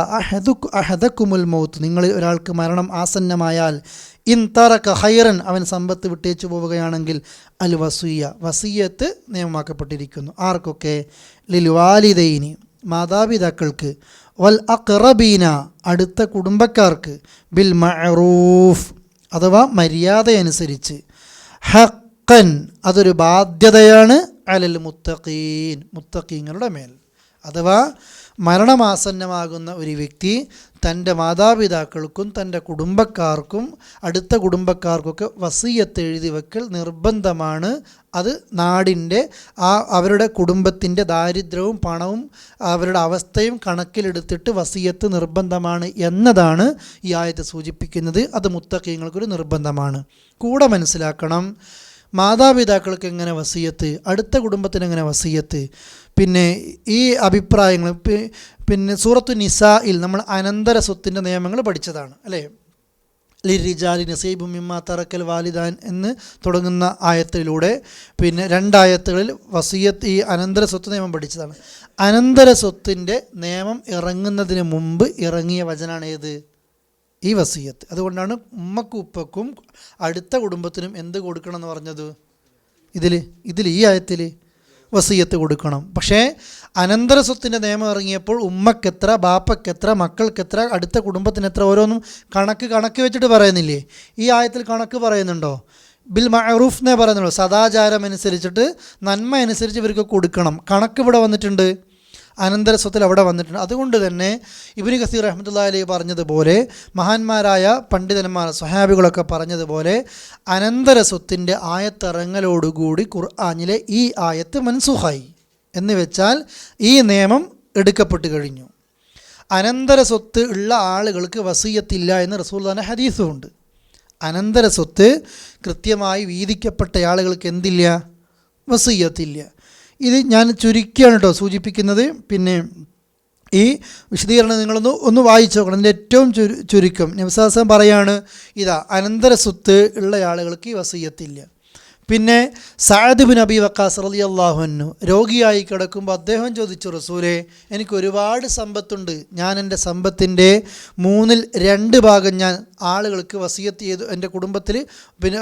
Speaker 4: അഹദക്കുമുൽ മൗത്ത്, നിങ്ങളിൽ ഒരാൾക്ക് മരണം ആസന്നമായാൽ, ഇൻ തറക ഖൈറൻ, അവൻ സമ്പത്ത് വിട്ടേച്ചു പോവുകയാണെങ്കിൽ, അൽ വസിയ്യ, വസിയ്യത്ത് നിയമമാക്കപ്പെട്ടിരിക്കുന്നു. ആർക്കൊക്കെ? ലിൽ വാലിദൈനി, മാതാപിതാക്കൾക്ക്, വൽ അഖ്റബീന, അടുത്ത കുടുംബക്കാർക്ക്, ബിൽ മഅറൂഫ്, അഥവാ മര്യാദയനുസരിച്ച്, ഹഖൻ, അതൊരു ബാധ്യതയാണ്, അലൽ മുത്തഖീൻ, മുത്തഖീങ്ങളുടെ മേൽ. അഥവാ മരണമാസന്നമാകുന്ന ഒരു വ്യക്തി തൻ്റെ മാതാപിതാക്കൾക്കും തൻ്റെ കുടുംബക്കാർക്കും അടുത്ത കുടുംബക്കാർക്കൊക്കെ വസിയ്യത്ത് എഴുതി വെക്കൽ നിർബന്ധമാണ്. അത് നാടിൻ്റെ അവരുടെ കുടുംബത്തിൻ്റെ ദാരിദ്ര്യവും പണവും അവരുടെ അവസ്ഥയും കണക്കിലെടുത്തിട്ട് വസിയ്യത്ത് നിർബന്ധമാണ് എന്നതാണ് ഈ ആയത്ത് സൂചിപ്പിക്കുന്നത്. അത് മുത്തഖീങ്ങൾക്കൊരു നിർബന്ധമാണ്. കൂടെ മനസ്സിലാക്കണം, മാതാപിതാക്കൾക്ക് എങ്ങനെ വസിയ്യത്ത്, അടുത്ത കുടുംബത്തിന് എങ്ങനെ വസിയ്യത്ത്. പിന്നെ ഈ അഭിപ്രായങ്ങൾ പിന്നെ സൂറത്തു നിസായിൽ നമ്മൾ അനന്തര സ്വത്തിൻ്റെ നിയമങ്ങൾ പഠിച്ചതാണ് അല്ലേ. ലിരിജാലി നസീബു മിമ്മാ തറക്കൽ വാലിദാൻ എന്ന് തുടങ്ങുന്ന ആയത്തിലൂടെ പിന്നെ 2 ആയത്തുകളിൽ വസിയ്യത്ത്, ഈ അനന്തര സ്വത്ത് നിയമം പഠിച്ചതാണ്. അനന്തര സ്വത്തിൻ്റെ നിയമം ഇറങ്ങുന്നതിന് മുമ്പ് ഇറങ്ങിയ വചനാണ് ഏത്? ഈ വസിയ്യത്ത്. അതുകൊണ്ടാണ് ഉമ്മക്കും ഉപ്പക്കും അടുത്ത കുടുംബത്തിനും എന്ത് കൊടുക്കണം എന്ന് പറഞ്ഞത്? ഇതിൽ ഈ ആയത്തിൽ വസിയ്യത്ത് കൊടുക്കണം. പക്ഷേ അനന്തര സ്വത്തിൻ്റെ നിയമം ഇറങ്ങിയപ്പോൾ ഉമ്മക്കെത്ര, ബാപ്പക്കെത്ര, മക്കൾക്കെത്ര, അടുത്ത കുടുംബത്തിന് എത്ര, ഓരോന്നും കണക്ക് വെച്ചിട്ട് പറയുന്നില്ലേ? ഈ ആയത്തിൽ കണക്ക് പറയുന്നുണ്ടോ? ബിൽ മഅറൂഫ് എന്നേ പറയുന്നുള്ളൂ. സദാചാരം അനുസരിച്ചിട്ട് നന്മ അനുസരിച്ച് ഇവർക്ക് കൊടുക്കണം. കണക്ക് ഇവിടെ വന്നിട്ടുണ്ട്, അനന്തര സ്വത്തിൽ അവിടെ വന്നിട്ടുണ്ട്. അതുകൊണ്ട് തന്നെ ഇബ്നു കസീർ റഹ്മത്തുള്ളാഹി അലൈഹി പറഞ്ഞതുപോലെ, മഹാന്മാരായ പണ്ഡിതന്മാർ സ്വഹാബികളൊക്കെ പറഞ്ഞതുപോലെ, അനന്തര സ്വത്തിൻ്റെ ആയത്തിറങ്ങലോടുകൂടി ഖുർആനിലെ ഈ ആയത്ത് മൻസൂഖായി എന്ന് വെച്ചാൽ ഈ നിയമം എടുക്കപ്പെട്ട് കഴിഞ്ഞു. അനന്തര സ്വത്ത് ഉള്ള ആളുകൾക്ക് വസിയ്യത്തില്ല എന്ന് റസൂലുള്ളാഹിയുടെ ഹദീസുമുണ്ട്. അനന്തര സ്വത്ത് കൃത്യമായി വീതിക്കപ്പെട്ട ആളുകൾക്ക് എന്തില്ല? വസിയ്യത്തില്ല. ഇത് ഞാൻ ചുരുക്കിയാണ് കേട്ടോ സൂചിപ്പിക്കുന്നത്. പിന്നെ ഈ വിശദീകരണം നിങ്ങളൊന്ന് വായിച്ചു നോക്കണം. അതിൻ്റെ ഏറ്റവും ചുരുക്കം നബി സല്ലല്ലാഹു അലൈഹി വസല്ലം പറയാണ്, ഇതാ അനന്തര സ്വത്ത് ഉള്ള ആളുകൾക്ക് ഈ വസിയ്യത്തില്ല. പിന്നെ സഅദ് ബിൻ അബി വഖാസ് റളിയല്ലാഹു അൻഹു രോഗിയായി കിടക്കുമ്പോൾ അദ്ദേഹം ചോദിച്ചു, റസൂലേ, എനിക്ക് ഒരുപാട് സമ്പത്തുണ്ട്, ഞാൻ എൻ്റെ സമ്പത്തിൻ്റെ 2/3 ഞാൻ ആളുകൾക്ക് വസിയത്ത് ചെയ്തു, എൻ്റെ കുടുംബത്തിൽ പിന്നെ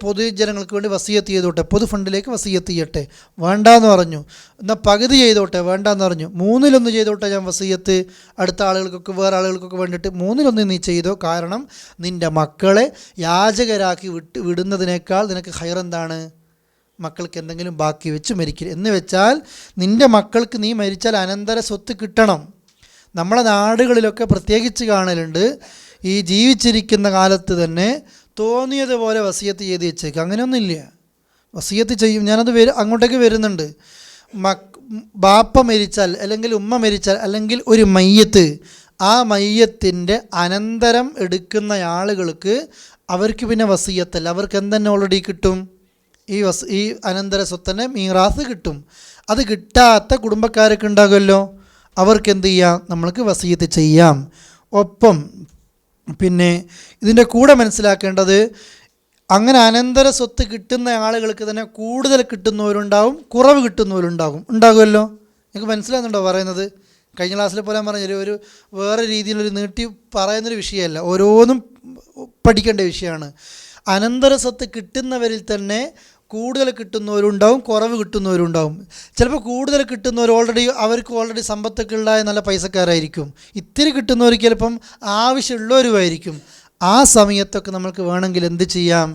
Speaker 4: പൊതുജനങ്ങൾക്ക് വേണ്ടി വസിയത്ത് ചെയ്തോട്ടെ, പൊതു ഫണ്ടിലേക്ക് വസിയത്ത് ചെയ്യട്ടെ. വേണ്ടാന്ന് പറഞ്ഞു. എന്നാൽ പകുതി ചെയ്തോട്ടെ, വേണ്ടാന്ന് പറഞ്ഞു. 1/3 ചെയ്തോട്ടെ ഞാൻ വസിയത്ത്, അടുത്ത ആളുകൾക്കൊക്കെ വേറെ ആളുകൾക്കൊക്കെ വേണ്ടിയിട്ട് 1/3 നീ ചെയ്തോ. കാരണം നിൻ്റെ മക്കളെ യാചകരാക്കി വിടുന്നതിനേക്കാൾ നിനക്ക് ഖൈർ എന്താണ്? മക്കൾക്ക് എന്തെങ്കിലും ബാക്കി വെച്ച് മരിക്കരുത്. എന്ന് വെച്ചാൽ നിൻ്റെ മക്കൾക്ക് നീ മരിച്ചാൽ അനന്തര സ്വത്ത് കിട്ടണം. നമ്മളെ നാടുകളിലൊക്കെ പ്രത്യേകിച്ച് കാണലുണ്ട്, ഈ ജീവിച്ചിരിക്കുന്ന കാലത്ത് തന്നെ തോന്നിയതുപോലെ വസിയത്ത് ചെയ്ത് വെച്ചേക്കുക. അങ്ങനെയൊന്നുമില്ല. വസിയത്ത് ചെയ്യും. ഞാനത് അങ്ങോട്ടേക്ക് വരുന്നുണ്ട്. ബാപ്പ മരിച്ചാൽ അല്ലെങ്കിൽ ഉമ്മ മരിച്ചാൽ അല്ലെങ്കിൽ ഒരു മയ്യത്ത്, ആ മയ്യത്തിൻ്റെ അനന്തരം എടുക്കുന്ന ആളുകൾക്ക് അവർക്ക് പിന്നെ വസിയത്തല്ല, അവർക്ക് എന്തെന്നെ ഓൾറെഡി കിട്ടും? ഈ അനന്തര സ്വത്തന്നെ മീറാസ് കിട്ടും. അത് കിട്ടാത്ത കുടുംബക്കാരൊക്കെ ഉണ്ടാകുമല്ലോ, അവർക്ക് എന്ത് ചെയ്യാം? നമ്മൾക്ക് വസിയത്ത് ചെയ്യാം. ഒപ്പം പിന്നെ ഇതിൻ്റെ കൂടെ മനസ്സിലാക്കേണ്ടത്, അങ്ങനെ അനന്തര സ്വത്ത് കിട്ടുന്ന ആളുകൾക്ക് തന്നെ കൂടുതൽ കിട്ടുന്നവരുണ്ടാവും, കുറവ് ഉണ്ടാകുമല്ലോ. നിങ്ങൾക്ക് മനസ്സിലാകുന്നുണ്ടോ പറയുന്നത്? കഴിഞ്ഞ ക്ലാസ്സിൽ പോലെ പറഞ്ഞാൽ ഒരു വേറെ രീതിയിലൊരു നീട്ടി പറയുന്നൊരു വിഷയമല്ല, ഓരോന്നും പഠിക്കേണ്ട വിഷയമാണ്. അനന്തര സ്വത്ത് കിട്ടുന്നവരിൽ തന്നെ കൂടുതൽ കിട്ടുന്നവരുണ്ടാവും, കുറവ് കിട്ടുന്നവരുണ്ടാവും. ചിലപ്പോൾ കൂടുതൽ കിട്ടുന്നവർ അവർക്ക് ഓൾറെഡി സമ്പത്തൊക്കെ ഉണ്ടായ നല്ല പൈസക്കാരായിരിക്കും. ഇത്തിരി കിട്ടുന്നവർക്ക് ചിലപ്പം ആവശ്യമുള്ളവരുമായിരിക്കും. ആ സമയത്തൊക്കെ നമുക്ക് വേണമെങ്കിൽ എന്ത് ചെയ്യാം?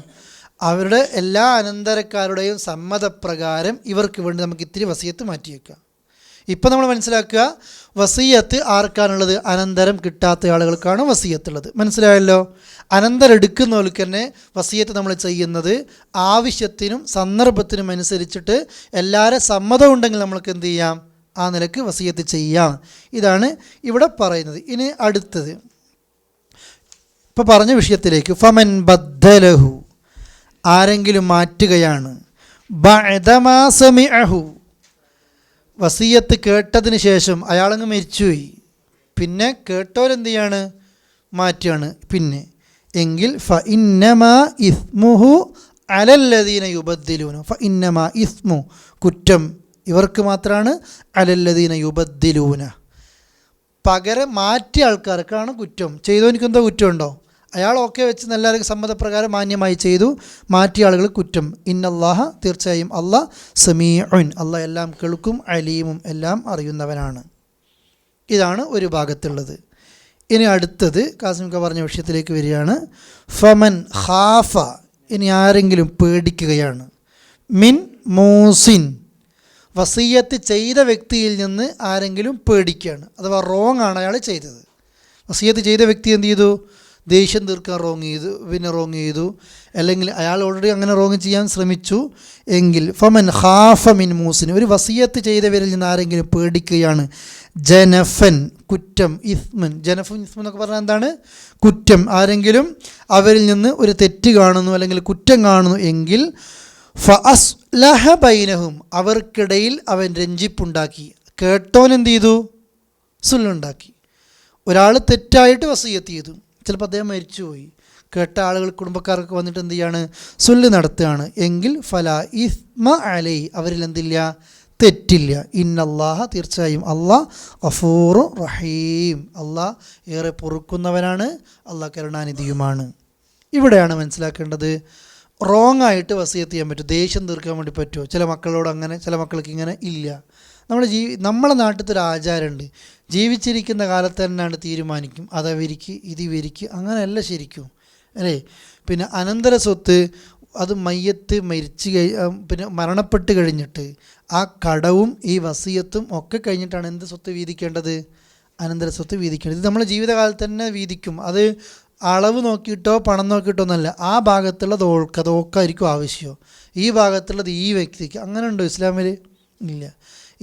Speaker 4: അവരുടെ എല്ലാ അനന്തരക്കാരുടെയും സമ്മതപ്രകാരം ഇവർക്ക് വേണ്ടി നമുക്ക് ഇത്തിരി വസിയത്ത് മാറ്റിവെക്കാം. ഇപ്പം നമ്മൾ മനസ്സിലാക്കുക, വസിയത്ത് ആർക്കാണുള്ളത്? അനന്തരം കിട്ടാത്ത ആളുകൾക്കാണ് വസിയത്തുള്ളത്. മനസ്സിലായല്ലോ? അനന്തരം എടുക്കുന്നവർക്ക് തന്നെ വസിയത്ത് നമ്മൾ ചെയ്യുന്നത് ആവശ്യത്തിനും സന്ദർഭത്തിനും അനുസരിച്ചിട്ട് എല്ലാവരും സമ്മതം ഉണ്ടെങ്കിൽ നമ്മൾക്ക് എന്ത് ചെയ്യാം? ആ നിലക്ക് വസിയത്ത് ചെയ്യാം. ഇതാണ് ഇവിടെ പറയുന്നത്. ഇനി അടുത്തത്, ഇപ്പോൾ പറഞ്ഞ വിഷയത്തിലേക്ക്, ഫമൻ ബദ്ദലഹു, ആരെങ്കിലും മാറ്റുകയാണ്, ബഅദമാ സമിഅഹു, വസിയത്ത് കേട്ടതിന് ശേഷം അയാളങ്ങ് മരിച്ചുപോയി, പിന്നെ കേട്ടോരെന്ത് ചെയ്യാണ്? മാറ്റുകയാണ്. പിന്നെ എങ്കിൽ ഫഇന്നമാ ഇസ്മുഹു അലല്ലദീന യുബദ്ദിലൂന, ഫഇന്നമാ ഇസ്മു, കുറ്റം ഇവർക്ക് മാത്രമാണ്, അലല്ലദീന യുബദ്ദിലൂന, പകരം മാറ്റിയ ആൾക്കാർക്കാണ് കുറ്റം. ചെയ്തോനിക്കെന്തോ കുറ്റമുണ്ടോ? അയാൾ ഓക്കെ വെച്ച് എല്ലാവർക്കും സമ്മതപ്രകാരം മാന്യമായി ചെയ്തു, മാറ്റിയ ആളുകൾ കുറ്റം. ഇന്നല്ലാഹ, തീർച്ചയായും അള്ളാഹ്, സമീഉൻ, അള്ളാഹ് എല്ലാം കേൾക്കും, അലീമും, എല്ലാം അറിയുന്നവനാണ്. ഇതാണ് ഒരു ഭാഗത്തുള്ളത്. ഇനി അടുത്തത് കാസിംക പറഞ്ഞ വിഷയത്തിലേക്ക് വരികയാണ്. ഫമൻ ഖാഫ, ഇനി ആരെങ്കിലും പേടിക്കുകയാണ്, മിൻ മൂസിൻ, വസിയത്ത് ചെയ്ത വ്യക്തിയിൽ നിന്ന് ആരെങ്കിലും പേടിക്കുകയാണ്, അഥവാ റോങ് ആണ് അയാൾ ചെയ്തത്. വസിയത്ത് ചെയ്ത വ്യക്തി എന്ത് ചെയ്തു? ദേഷ്യം തീർക്കാൻ റോങ് ചെയ്തു, അല്ലെങ്കിൽ അയാൾ ഓൾറെഡി അങ്ങനെ റോങ് ചെയ്യാൻ ശ്രമിച്ചു. എങ്കിൽ ഫമൻ ഖാഫ മിൻ മൂസിൻ, ഒരു വസിയത്ത് ചെയ്തവരിൽ നിന്ന് ആരെങ്കിലും പേടിക്കുകയാണ്, ജനഫൻ, കുറ്റം, ഇസ്മൻ, ജനഫുൻ ഇസ്മൻ എന്നൊക്കെ പറഞ്ഞാൽ എന്താണ്? കുറ്റം. ആരെങ്കിലും അവരിൽ നിന്ന് ഒരു തെറ്റ് കാണുന്നു അല്ലെങ്കിൽ കുറ്റം കാണുന്നു എങ്കിൽ ഫഅസ്ലഹ ബൈനഹും, അവർക്കിടയിൽ അവൻ രഞ്ജിപ്പുണ്ടാക്കി. കേട്ടോൻ എന്ത് ചെയ്തു? സുല്ലുണ്ടാക്കി. ഒരാൾ തെറ്റായിട്ട് വസിയത്ത് ചെയ്തു, ചിലപ്പോൾ അദ്ദേഹം മരിച്ചുപോയി, കേട്ട ആളുകൾ കുടുംബക്കാർക്ക് വന്നിട്ട് എന്ത് ചെയ്യാണ്? സുല്ല് നടത്തുകയാണ്. എങ്കിൽ ഫലാ ഇസ്മ അലൈ, അവരിൽ എന്തില്ല? തെറ്റില്ല. ഇന്നല്ലാഹ, തീർച്ചയായും അള്ളാഹ്, ഗഫൂറുർ റഹീം, അള്ളാഹ് ഏറെ പൊറുക്കുന്നവനാണ്, അള്ളാഹ് കരുണാനിധിയുമാണ്. ഇവിടെയാണ് മനസ്സിലാക്കേണ്ടത്, റോങ് ആയിട്ട് വസിയത്ത് ചെയ്യാൻ പറ്റും, ദേഷ്യം തീർക്കാൻ വേണ്ടി പറ്റുമോ? ചില മക്കളോട് അങ്ങനെ, ചില മക്കൾക്ക് ഇങ്ങനെ ഇല്ല. നമ്മളെ നാട്ടിലത്തെ ഒരു ആചാരമുണ്ട്, ജീവിച്ചിരിക്കുന്ന കാലത്ത് തന്നെയാണ് തീരുമാനിക്കും, അതവരിക്ക് ഇതിവരിക്ക്, അങ്ങനെയല്ല ശരിക്കും, അല്ലേ? പിന്നെ അനന്തര സ്വത്ത് അത് മയ്യത്ത് പിന്നെ മരണപ്പെട്ട് കഴിഞ്ഞിട്ട് ആ കടവും ഈ വസിയത്തും ഒക്കെ കഴിഞ്ഞിട്ടാണ് എന്ത് സ്വത്ത് വീതിക്കേണ്ടത്? അനന്തര സ്വത്ത് വീതിക്കേണ്ടത്. ഇത് നമ്മൾ ജീവിതകാലത്ത് തന്നെ വീതിക്കും. അത് അളവ് നോക്കിയിട്ടോ പണം നോക്കിയിട്ടോ ഒന്നല്ല, ആ ഭാഗത്തുള്ളത് ഓക്കായിരിക്കും ആവശ്യമോ, ഈ ഭാഗത്തുള്ളത് ഈ വ്യക്തിക്ക്. അങ്ങനെ ഉണ്ടോ ഇസ്ലാമിൽ? ഇല്ല.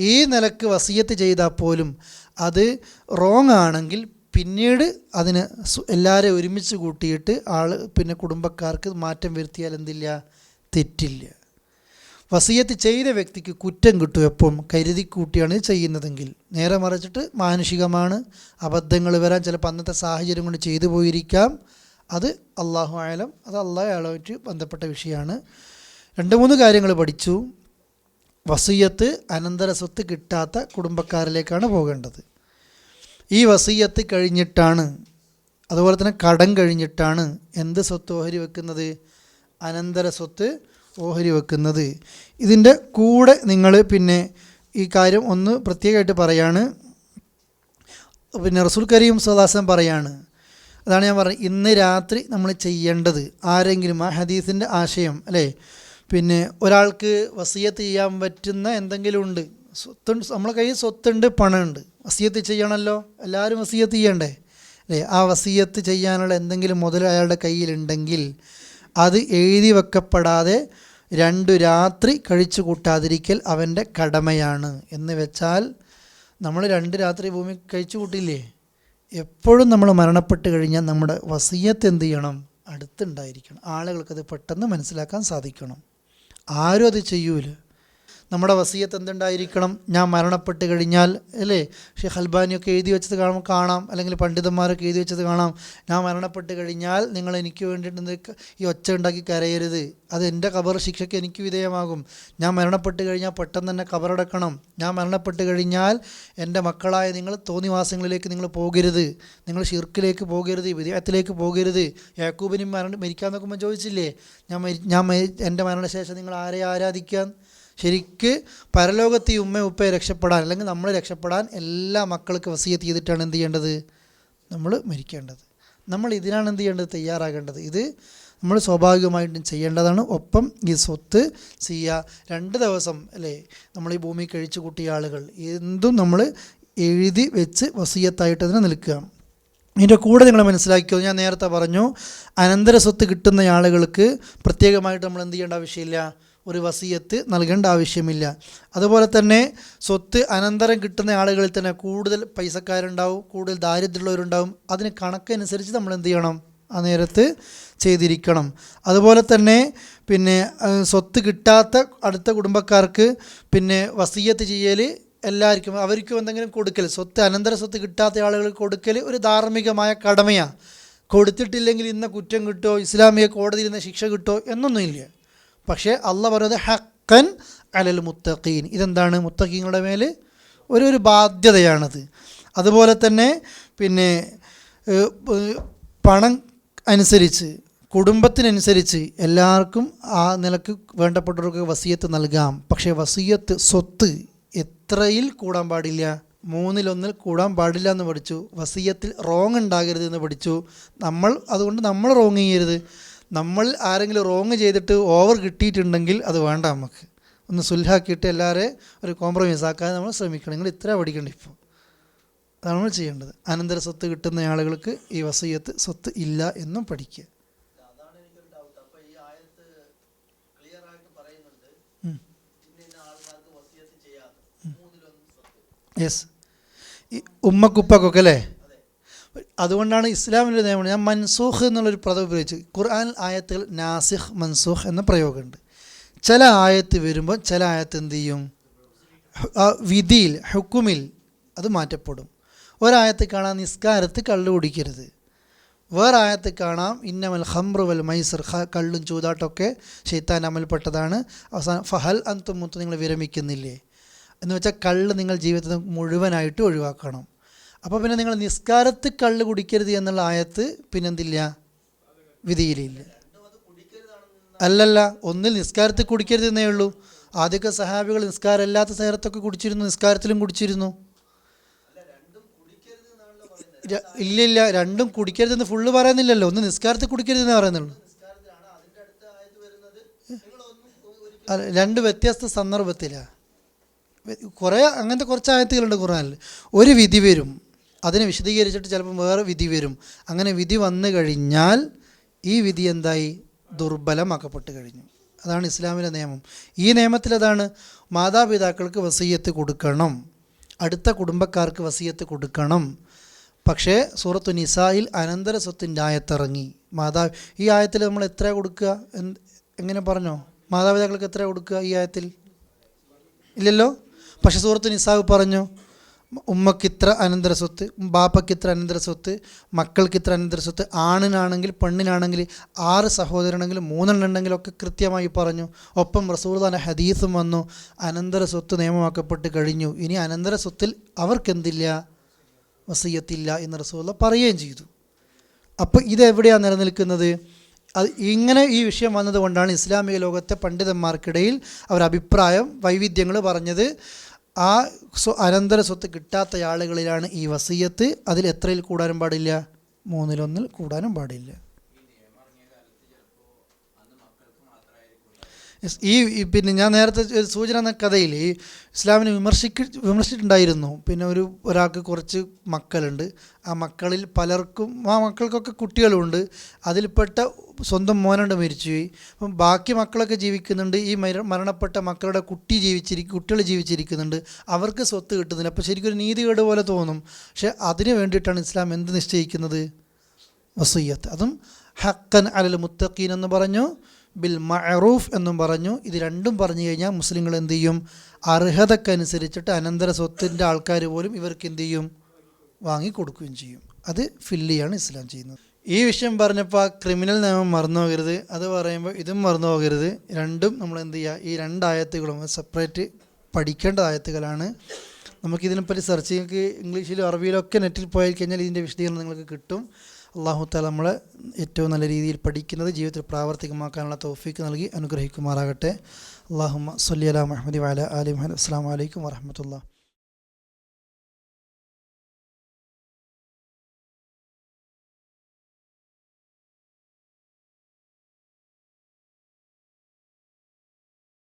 Speaker 4: ഈ നിലക്ക് വസിയത്ത് ചെയ്താൽ പോലും അത് റോങ് ആണെങ്കിൽ പിന്നീട് അതിന് എല്ലാവരെയും ഒരുമിച്ച് കൂട്ടിയിട്ട് പിന്നെ കുടുംബക്കാർക്ക് മാറ്റം വരുത്തിയാൽ എന്തില്ല? തെറ്റില്ല. വസിയത്ത് ചെയ്ത വ്യക്തിക്ക് കുറ്റം കിട്ടും എപ്പം? കരുതി കൂട്ടിയാണ് ചെയ്യുന്നതെങ്കിൽ. നേരെ മറിച്ചിട്ട് മാനുഷികമാണ്, അബദ്ധങ്ങൾ വരാൻ ചിലപ്പോൾ അന്നത്തെ സാഹചര്യം കൊണ്ട് ചെയ്തു പോയിരിക്കാം. അത് അള്ളാഹു ആലം, അത് അള്ളാഹു ആളുമായിട്ട് ബന്ധപ്പെട്ട വിഷയമാണ്. 2-3 കാര്യങ്ങൾ പഠിച്ചു. വസിയ്യത്ത് അനന്തര സ്വത്ത് കിട്ടാത്ത കുടുംബക്കാരിലേക്കാണ് പോകേണ്ടത്. ഈ വസിയ്യത്ത് കഴിഞ്ഞിട്ടാണ്, അതുപോലെ തന്നെ കടം കഴിഞ്ഞിട്ടാണ് എന്ത് സ്വത്ത് ഓഹരി വെക്കുന്നത്? അനന്തര സ്വത്ത് ഓഹരി വെക്കുന്നത്. ഇതിൻ്റെ കൂടെ നിങ്ങൾ പിന്നെ ഈ കാര്യം ഒന്ന് പ്രത്യേകമായിട്ട് പറയാണ്. പിന്നെ റസൂൽ കരീം സ്വല്ലല്ലാഹു അലൈഹി വസല്ലം പറയാണ്, അതാണ് ഞാൻ പറഞ്ഞത്, ഇന്ന് രാത്രി നമ്മൾ ചെയ്യേണ്ടത്, ആരെങ്കിലും ആ ഹദീസിൻ്റെ ആശയം അല്ലേ, പിന്നെ ഒരാൾക്ക് വസിയത്ത് ചെയ്യാൻ പറ്റുന്ന എന്തെങ്കിലും ഉണ്ട്, സ്വത്തുണ്ട്, നമ്മളെ കയ്യിൽ സ്വത്തുണ്ട്, പണമുണ്ട്, വസിയത്ത് ചെയ്യണമല്ലോ, എല്ലാവരും വസിയത്ത് ചെയ്യണ്ടേ അല്ലേ? ആ വസിയത്ത് ചെയ്യാനുള്ള എന്തെങ്കിലും മുതൽ അയാളുടെ കയ്യിലുണ്ടെങ്കിൽ അത് എഴുതി വെക്കപ്പെടാതെ 2 രാത്രി കഴിച്ചു കൂട്ടാതിരിക്കൽ അവൻ്റെ കടമയാണ്. എന്ന് വെച്ചാൽ നമ്മൾ 2 രാത്രി ഭൂമി കഴിച്ചു കൂട്ടില്ലേ? എപ്പോഴും നമ്മൾ മരണപ്പെട്ട് കഴിഞ്ഞാൽ നമ്മുടെ വസിയത്ത് എന്ത് ചെയ്യണം? അടുത്തുണ്ടായിരിക്കണം. ആളുകൾക്കത് പെട്ടെന്ന് മനസ്സിലാക്കാൻ സാധിക്കണം. ആരും അത് ചെയ്യൂല. നമ്മുടെ വസിയത്ത് എന്തുണ്ടായിരിക്കണം? ഞാൻ മരണപ്പെട്ട് കഴിഞ്ഞാൽ അല്ലേ, ഷെയ്ഖ് അൽബാനിയൊക്കെ എഴുതി വെച്ചത് കാണാം, അല്ലെങ്കിൽ പണ്ഡിതന്മാരൊക്കെ എഴുതി വെച്ചത് കാണാം, ഞാൻ മരണപ്പെട്ട് കഴിഞ്ഞാൽ നിങ്ങൾ എനിക്ക് വേണ്ടിയിട്ട് ഈ ഒച്ച ഉണ്ടാക്കി കരയരുത്, അത് എൻ്റെ ഖബർ ശിക്ഷയ്ക്ക് എനിക്ക് വിധേയമാകും. ഞാൻ മരണപ്പെട്ട് കഴിഞ്ഞാൽ പെട്ടെന്ന് തന്നെ ഖബറടക്കണം. ഞാൻ മരണപ്പെട്ട് കഴിഞ്ഞാൽ എൻ്റെ മക്കളായ നിങ്ങൾ തോന്നിവാസങ്ങളിലേക്ക് നിങ്ങൾ പോകരുത്, നിങ്ങൾ ഷിർക്കിലേക്ക് പോകരുത്, വിദേഹത്തിലേക്ക് പോകരുത്. യാക്കൂബിനും മരിക്കാൻ നോക്കുമ്പോൾ ചോദിച്ചില്ലേ, എൻ്റെ മരണശേഷം നിങ്ങൾ ആരെ ആരാധിക്കാൻ? ശരിക്ക് പരലോകത്ത് ഈ ഉപ്പയെ രക്ഷപ്പെടാൻ, അല്ലെങ്കിൽ നമ്മൾ രക്ഷപ്പെടാൻ എല്ലാ മക്കൾക്ക് വസിയത്ത് ചെയ്തിട്ടാണ് എന്ത് ചെയ്യേണ്ടത്? നമ്മൾ മരിക്കേണ്ടത്. നമ്മൾ ഇതിനാണ് എന്ത് ചെയ്യേണ്ടത്? തയ്യാറാകേണ്ടത്. ഇത് നമ്മൾ സ്വാഭാവികമായിട്ടും ചെയ്യേണ്ടതാണ്. ഒപ്പം ഈ സ്വത്ത് ചെയ്യുക. 2 ദിവസം അല്ലേ നമ്മൾ ഈ ഭൂമി കഴിച്ചു കൂട്ടിയ ആളുകൾ എന്തും നമ്മൾ എഴുതി വെച്ച് വസിയത്തായിട്ട് അതിനെ നിൽക്കുക. ഇതിൻ്റെ കൂടെ നിങ്ങൾ മനസ്സിലാക്കിയോ, ഞാൻ നേരത്തെ പറഞ്ഞു, അനന്തര സ്വത്ത് കിട്ടുന്ന ആളുകൾക്ക് പ്രത്യേകമായിട്ട് നമ്മൾ എന്ത് ചെയ്യേണ്ട ആവശ്യമില്ല, ഒരു വസിയത്ത് നൽകേണ്ട ആവശ്യമില്ല. അതുപോലെ തന്നെ സ്വത്ത് അനന്തരം കിട്ടുന്ന ആളുകളിൽ തന്നെ കൂടുതൽ പൈസക്കാരുണ്ടാവും, കൂടുതൽ ദാരിദ്ര്യമുള്ളവരുണ്ടാവും. അതിന് കണക്കനുസരിച്ച് നമ്മൾ എന്ത് ചെയ്യണം? ആ നേരത്ത് ചെയ്തിരിക്കണം. അതുപോലെ തന്നെ പിന്നെ സ്വത്ത് കിട്ടാത്ത അടുത്ത കുടുംബക്കാർക്ക് പിന്നെ വസിയത്ത് ചെയ്യൽ എല്ലാവർക്കും, അവർക്കും എന്തെങ്കിലും കൊടുക്കൽ, സ്വത്ത് അനന്തര സ്വത്ത് കിട്ടാത്ത ആളുകൾക്ക് കൊടുക്കൽ ഒരു ധാർമ്മികമായ കടമയാണ്. കൊടുത്തിട്ടില്ലെങ്കിൽ ഇന്ന കുറ്റം കിട്ടുമോ, ഇസ്ലാമിക കോടതിയിൽ നിന്ന് ശിക്ഷ കിട്ടുമോ എന്നൊന്നുമില്ല. പക്ഷേ അള്ളാഹ് പറയുന്നത് ഹഖൻ അലൽ മുത്തഖീൻ, ഇതെന്താണ്? മുത്തഖീങ്ങളുടെ മേൽ ഒരു ബാധ്യതയാണത്. അതുപോലെ തന്നെ പിന്നെ പണം അനുസരിച്ച്, കുടുംബത്തിനനുസരിച്ച് എല്ലാവർക്കും ആ നിലക്ക് വേണ്ടപ്പെട്ടവർക്ക് വസിയത്ത് നൽകാം. പക്ഷേ വസിയത്ത് സ്വത്ത് എത്രയിൽ കൂടാൻ പാടില്ല? 3-1 കൂടാൻ പാടില്ല എന്ന് പഠിച്ചു. വസിയത്തിൽ റോങ് ഉണ്ടാകരുത് എന്ന് പഠിച്ചു. അതുകൊണ്ട് നമ്മൾ റോങ് ചെയ്യരുത്. നമ്മൾ ആരെങ്കിലും റോങ് ചെയ്തിട്ട് ഓവർ കിട്ടിയിട്ടുണ്ടെങ്കിൽ അത് വേണ്ട, നമുക്ക് ഒന്ന് സുൽഹാക്കിയിട്ട് എല്ലാവരെയും ഒരു കോംപ്രമൈസ് ആക്കാതെ നമ്മൾ ശ്രമിക്കണം. നിങ്ങൾ ഇത്ര പഠിക്കണം. ഇപ്പോൾ അതാണ് നമ്മൾ ചെയ്യേണ്ടത്. അനന്തര സ്വത്ത് കിട്ടുന്ന ആളുകൾക്ക് ഈ വസിയത്ത് സ്വത്ത് ഇല്ല എന്നും പഠിക്കുക. യെസ്, ഈ ഉമ്മക്കുപ്പൊക്കെ അല്ലേ, അതുകൊണ്ടാണ് ഇസ്ലാമിൻ്റെ നിയമം. ഞാൻ മൻസൂഖ് എന്നുള്ളൊരു പദം ഉപയോഗിച്ചു. ഖുർആൻ ആയത്തുകൾ നാസിഖ് മൻസൂഖ് എന്ന പ്രയോഗമുണ്ട്. ചില ആയത്ത് വരുമ്പോൾ ചില ആയത്ത് എന്ത് ചെയ്യും? വിധിയിൽ, ഹുക്കുമിൽ അത് മാറ്റപ്പെടും. ഒരായത്ത് കാണാം നിസ്കാരത്ത് കള്ള് കുടിക്കരുത്, വേറെ ആയത്ത് കാണാം ഇന്നമൽ ഖംറു വൽ മൈസർ, കള്ളും ചൂതാട്ടമൊക്കെ ശൈത്താൻ അമൽപ്പെട്ടതാണ്. അവസാനം ഫഹൽ അൻതും മുത്ത്, നിങ്ങൾ വിരമിക്കുന്നില്ലേ എന്ന് വെച്ചാൽ കള്ള് നിങ്ങൾ ജീവിതത്തിൽ മുഴുവനായിട്ട് ഒഴിവാക്കണം. അപ്പോൾ പിന്നെ നിങ്ങൾ നിസ്കാരത്ത് കള്ള് കുടിക്കരുത് എന്നുള്ള ആയത്ത് പിന്നെന്തില്ല? വിധിയിലില്ല. അല്ലല്ല, ഒന്നിൽ നിസ്കാരത്തിൽ കുടിക്കരുത് എന്നേ ഉള്ളൂ. ആദ്യമൊക്കെ സഹാബികൾ നിസ്കാരം അല്ലാത്ത നേരത്തൊക്കെ കുടിച്ചിരുന്നു, നിസ്കാരത്തിലും കുടിച്ചിരുന്നു. ഇല്ലില്ല, രണ്ടും കുടിക്കരുതെന്ന് ഫുള്ള് പറയുന്നില്ലല്ലോ. ഒന്ന് നിസ്കാരത്തിൽ കുടിക്കരുതെന്ന് പറയുന്നുള്ളൂ. അല്ല, 2 വ്യത്യസ്ത സന്ദർഭത്തിലാണ്. അങ്ങനത്തെ കുറച്ച് ആയത്തുകളുണ്ട് ഖുർആനിൽ. ഒരു വിധി വരും, അതിനെ വിശദീകരിച്ചിട്ട് ചിലപ്പം വേറെ വിധി വരും. അങ്ങനെ വിധി വന്നു കഴിഞ്ഞാൽ ഈ വിധി എന്തായി? ദുർബലമാക്കപ്പെട്ട് കഴിഞ്ഞു. അതാണ് ഇസ്ലാമിലെ നിയമം. ഈ നിയമത്തിൽ അതാണ്, മാതാപിതാക്കൾക്ക് വസിയത്ത് കൊടുക്കണം, അടുത്ത കുടുംബക്കാർക്ക് വസിയത്ത് കൊടുക്കണം. പക്ഷേ സൂറത്തു നിസായിൽ അനന്തര സ്വത്തിൻ്റെ ആയത്തിറങ്ങി. ഈ ആയത്തിൽ നമ്മൾ എത്ര കൊടുക്കുക? എങ്ങനെ പറഞ്ഞോ? മാതാപിതാക്കൾക്ക് എത്ര കൊടുക്കുക ഈ ആയത്തിൽ? ഇല്ലല്ലോ. പക്ഷേ സൂറത്തു നിസാവ് പറഞ്ഞു ഉമ്മക്കിത്ര അനന്തര സ്വത്ത്, ബാപ്പക്കിത്ര അനന്തര സ്വത്ത്, മക്കൾക്കിത്ര അനന്തര സ്വത്ത്, ആണിനാണെങ്കിൽ പെണ്ണിനാണെങ്കിൽ 6 സഹോദരനെങ്കിലും 3 ഉണ്ടെങ്കിലൊക്കെ കൃത്യമായി പറഞ്ഞു. ഒപ്പം റസൂലുള്ളാഹിന്റെ ഹദീസും വന്നു, അനന്തര സ്വത്ത് നിയമമാക്കപ്പെട്ട് കഴിഞ്ഞു, ഇനി അനന്തര സ്വത്തിൽ അവർക്കെന്തില്ല, വസിയ്യത്തില്ല എന്ന് റസൂലുള്ളാഹി പറയുകയും ചെയ്തു. അപ്പോൾ ഇതെവിടെയാണ് നിലനിൽക്കുന്നത്? അത് ഇങ്ങനെ ഈ വിഷയം വന്നതുകൊണ്ടാണ് ഇസ്ലാമിക ലോകത്തെ പണ്ഡിതന്മാർക്കിടയിൽ അവർ അഭിപ്രായം വൈവിധ്യങ്ങൾ പറഞ്ഞത്. ആ അനന്തര സ്വത്ത് കിട്ടാത്ത ആളുകളിലാണ് ഈ വസിയ്യത്ത്. അതിൽ എത്രയിൽ കൂടാനും പാടില്ല? 1/3 കൂടാനും പാടില്ല. ഈ പിന്നെ ഞാൻ നേരത്തെ സൂചന എന്ന കഥയിൽ ഈ ഇസ്ലാമിനെ വിമർശിച്ചിട്ടുണ്ടായിരുന്നു. പിന്നെ ഒരാൾക്ക് കുറച്ച് മക്കളുണ്ട്, ആ മക്കളിൽ പലർക്കും ആ മക്കൾക്കൊക്കെ കുട്ടികളുമുണ്ട്, അതിൽപ്പെട്ട സ്വന്തം മോനുണ്ട് മരിച്ചുപോയി. അപ്പം ബാക്കി മക്കളൊക്കെ ജീവിക്കുന്നുണ്ട്, ഈ മരണപ്പെട്ട മക്കളുടെ കുട്ടികൾ ജീവിച്ചിരിക്കുന്നുണ്ട്, അവർക്ക് സ്വത്ത് കിട്ടുന്നില്ല. അപ്പോൾ ശരിക്കും ഒരു നീതികേട് പോലെ തോന്നും. പക്ഷേ അതിന് വേണ്ടിയിട്ടാണ് ഇസ്ലാം എന്ത് നിശ്ചയിക്കുന്നത്? വസിയ്യത്ത്. അതും ഹഖൻ അലൽ മുത്തഖീൻ എന്ന് പറഞ്ഞു, ബിൽ മഅറൂഫ് എന്നും പറഞ്ഞു. ഇത് രണ്ടും പറഞ്ഞു കഴിഞ്ഞാൽ മുസ്ലിങ്ങൾ എന്ത് ചെയ്യും? അർഹതക്കനുസരിച്ചിട്ട് അനന്തര സ്വത്തിൻ്റെ ആൾക്കാർ പോലും ഇവർക്ക് എന്ത് ചെയ്യും? വാങ്ങിക്കൊടുക്കുകയും ചെയ്യും. അത് ഫില്ലിയാണ് ഇസ്ലാം ചെയ്യുന്നത്. ഈ വിഷയം പറഞ്ഞപ്പോൾ ആ ക്രിമിനൽ നിയമം മറന്നു പോകരുത്, അത് പറയുമ്പോൾ ഇതും മറന്നു പോകരുത്. രണ്ടും നമ്മൾ എന്ത് ചെയ്യുക? ഈ 2 ആയത്തുകളും സെപ്പറേറ്റ് പഠിക്കേണ്ട ആയത്തുകളാണ്. നമുക്കിതിനെപ്പറ്റി സെർച്ച് നിങ്ങൾക്ക് ഇംഗ്ലീഷിലും അറബിയിലൊക്കെ നെറ്റിൽ പോയി കഴിഞ്ഞാൽ ഇതിൻ്റെ വിശദീകരണം നിങ്ങൾക്ക് കിട്ടും. അല്ലാഹു തആല നമ്മളെ ഏറ്റവും നല്ല രീതിയിൽ പഠിക്കുന്നത് ജീവിതത്തിൽ പ്രാവർത്തികമാക്കാനുള്ള തൗഫീക്ക് നൽകി അനുഗ്രഹിക്കുമാറാകട്ടെ. അല്ലാഹുമ്മ സ്വല്ലി അലാ മുഹമ്മദി വഅലാ ആലി മുഹമ്മദ്. അസ്സലാമു അലൈക്കും വറഹ്മത്തുള്ളാഹി.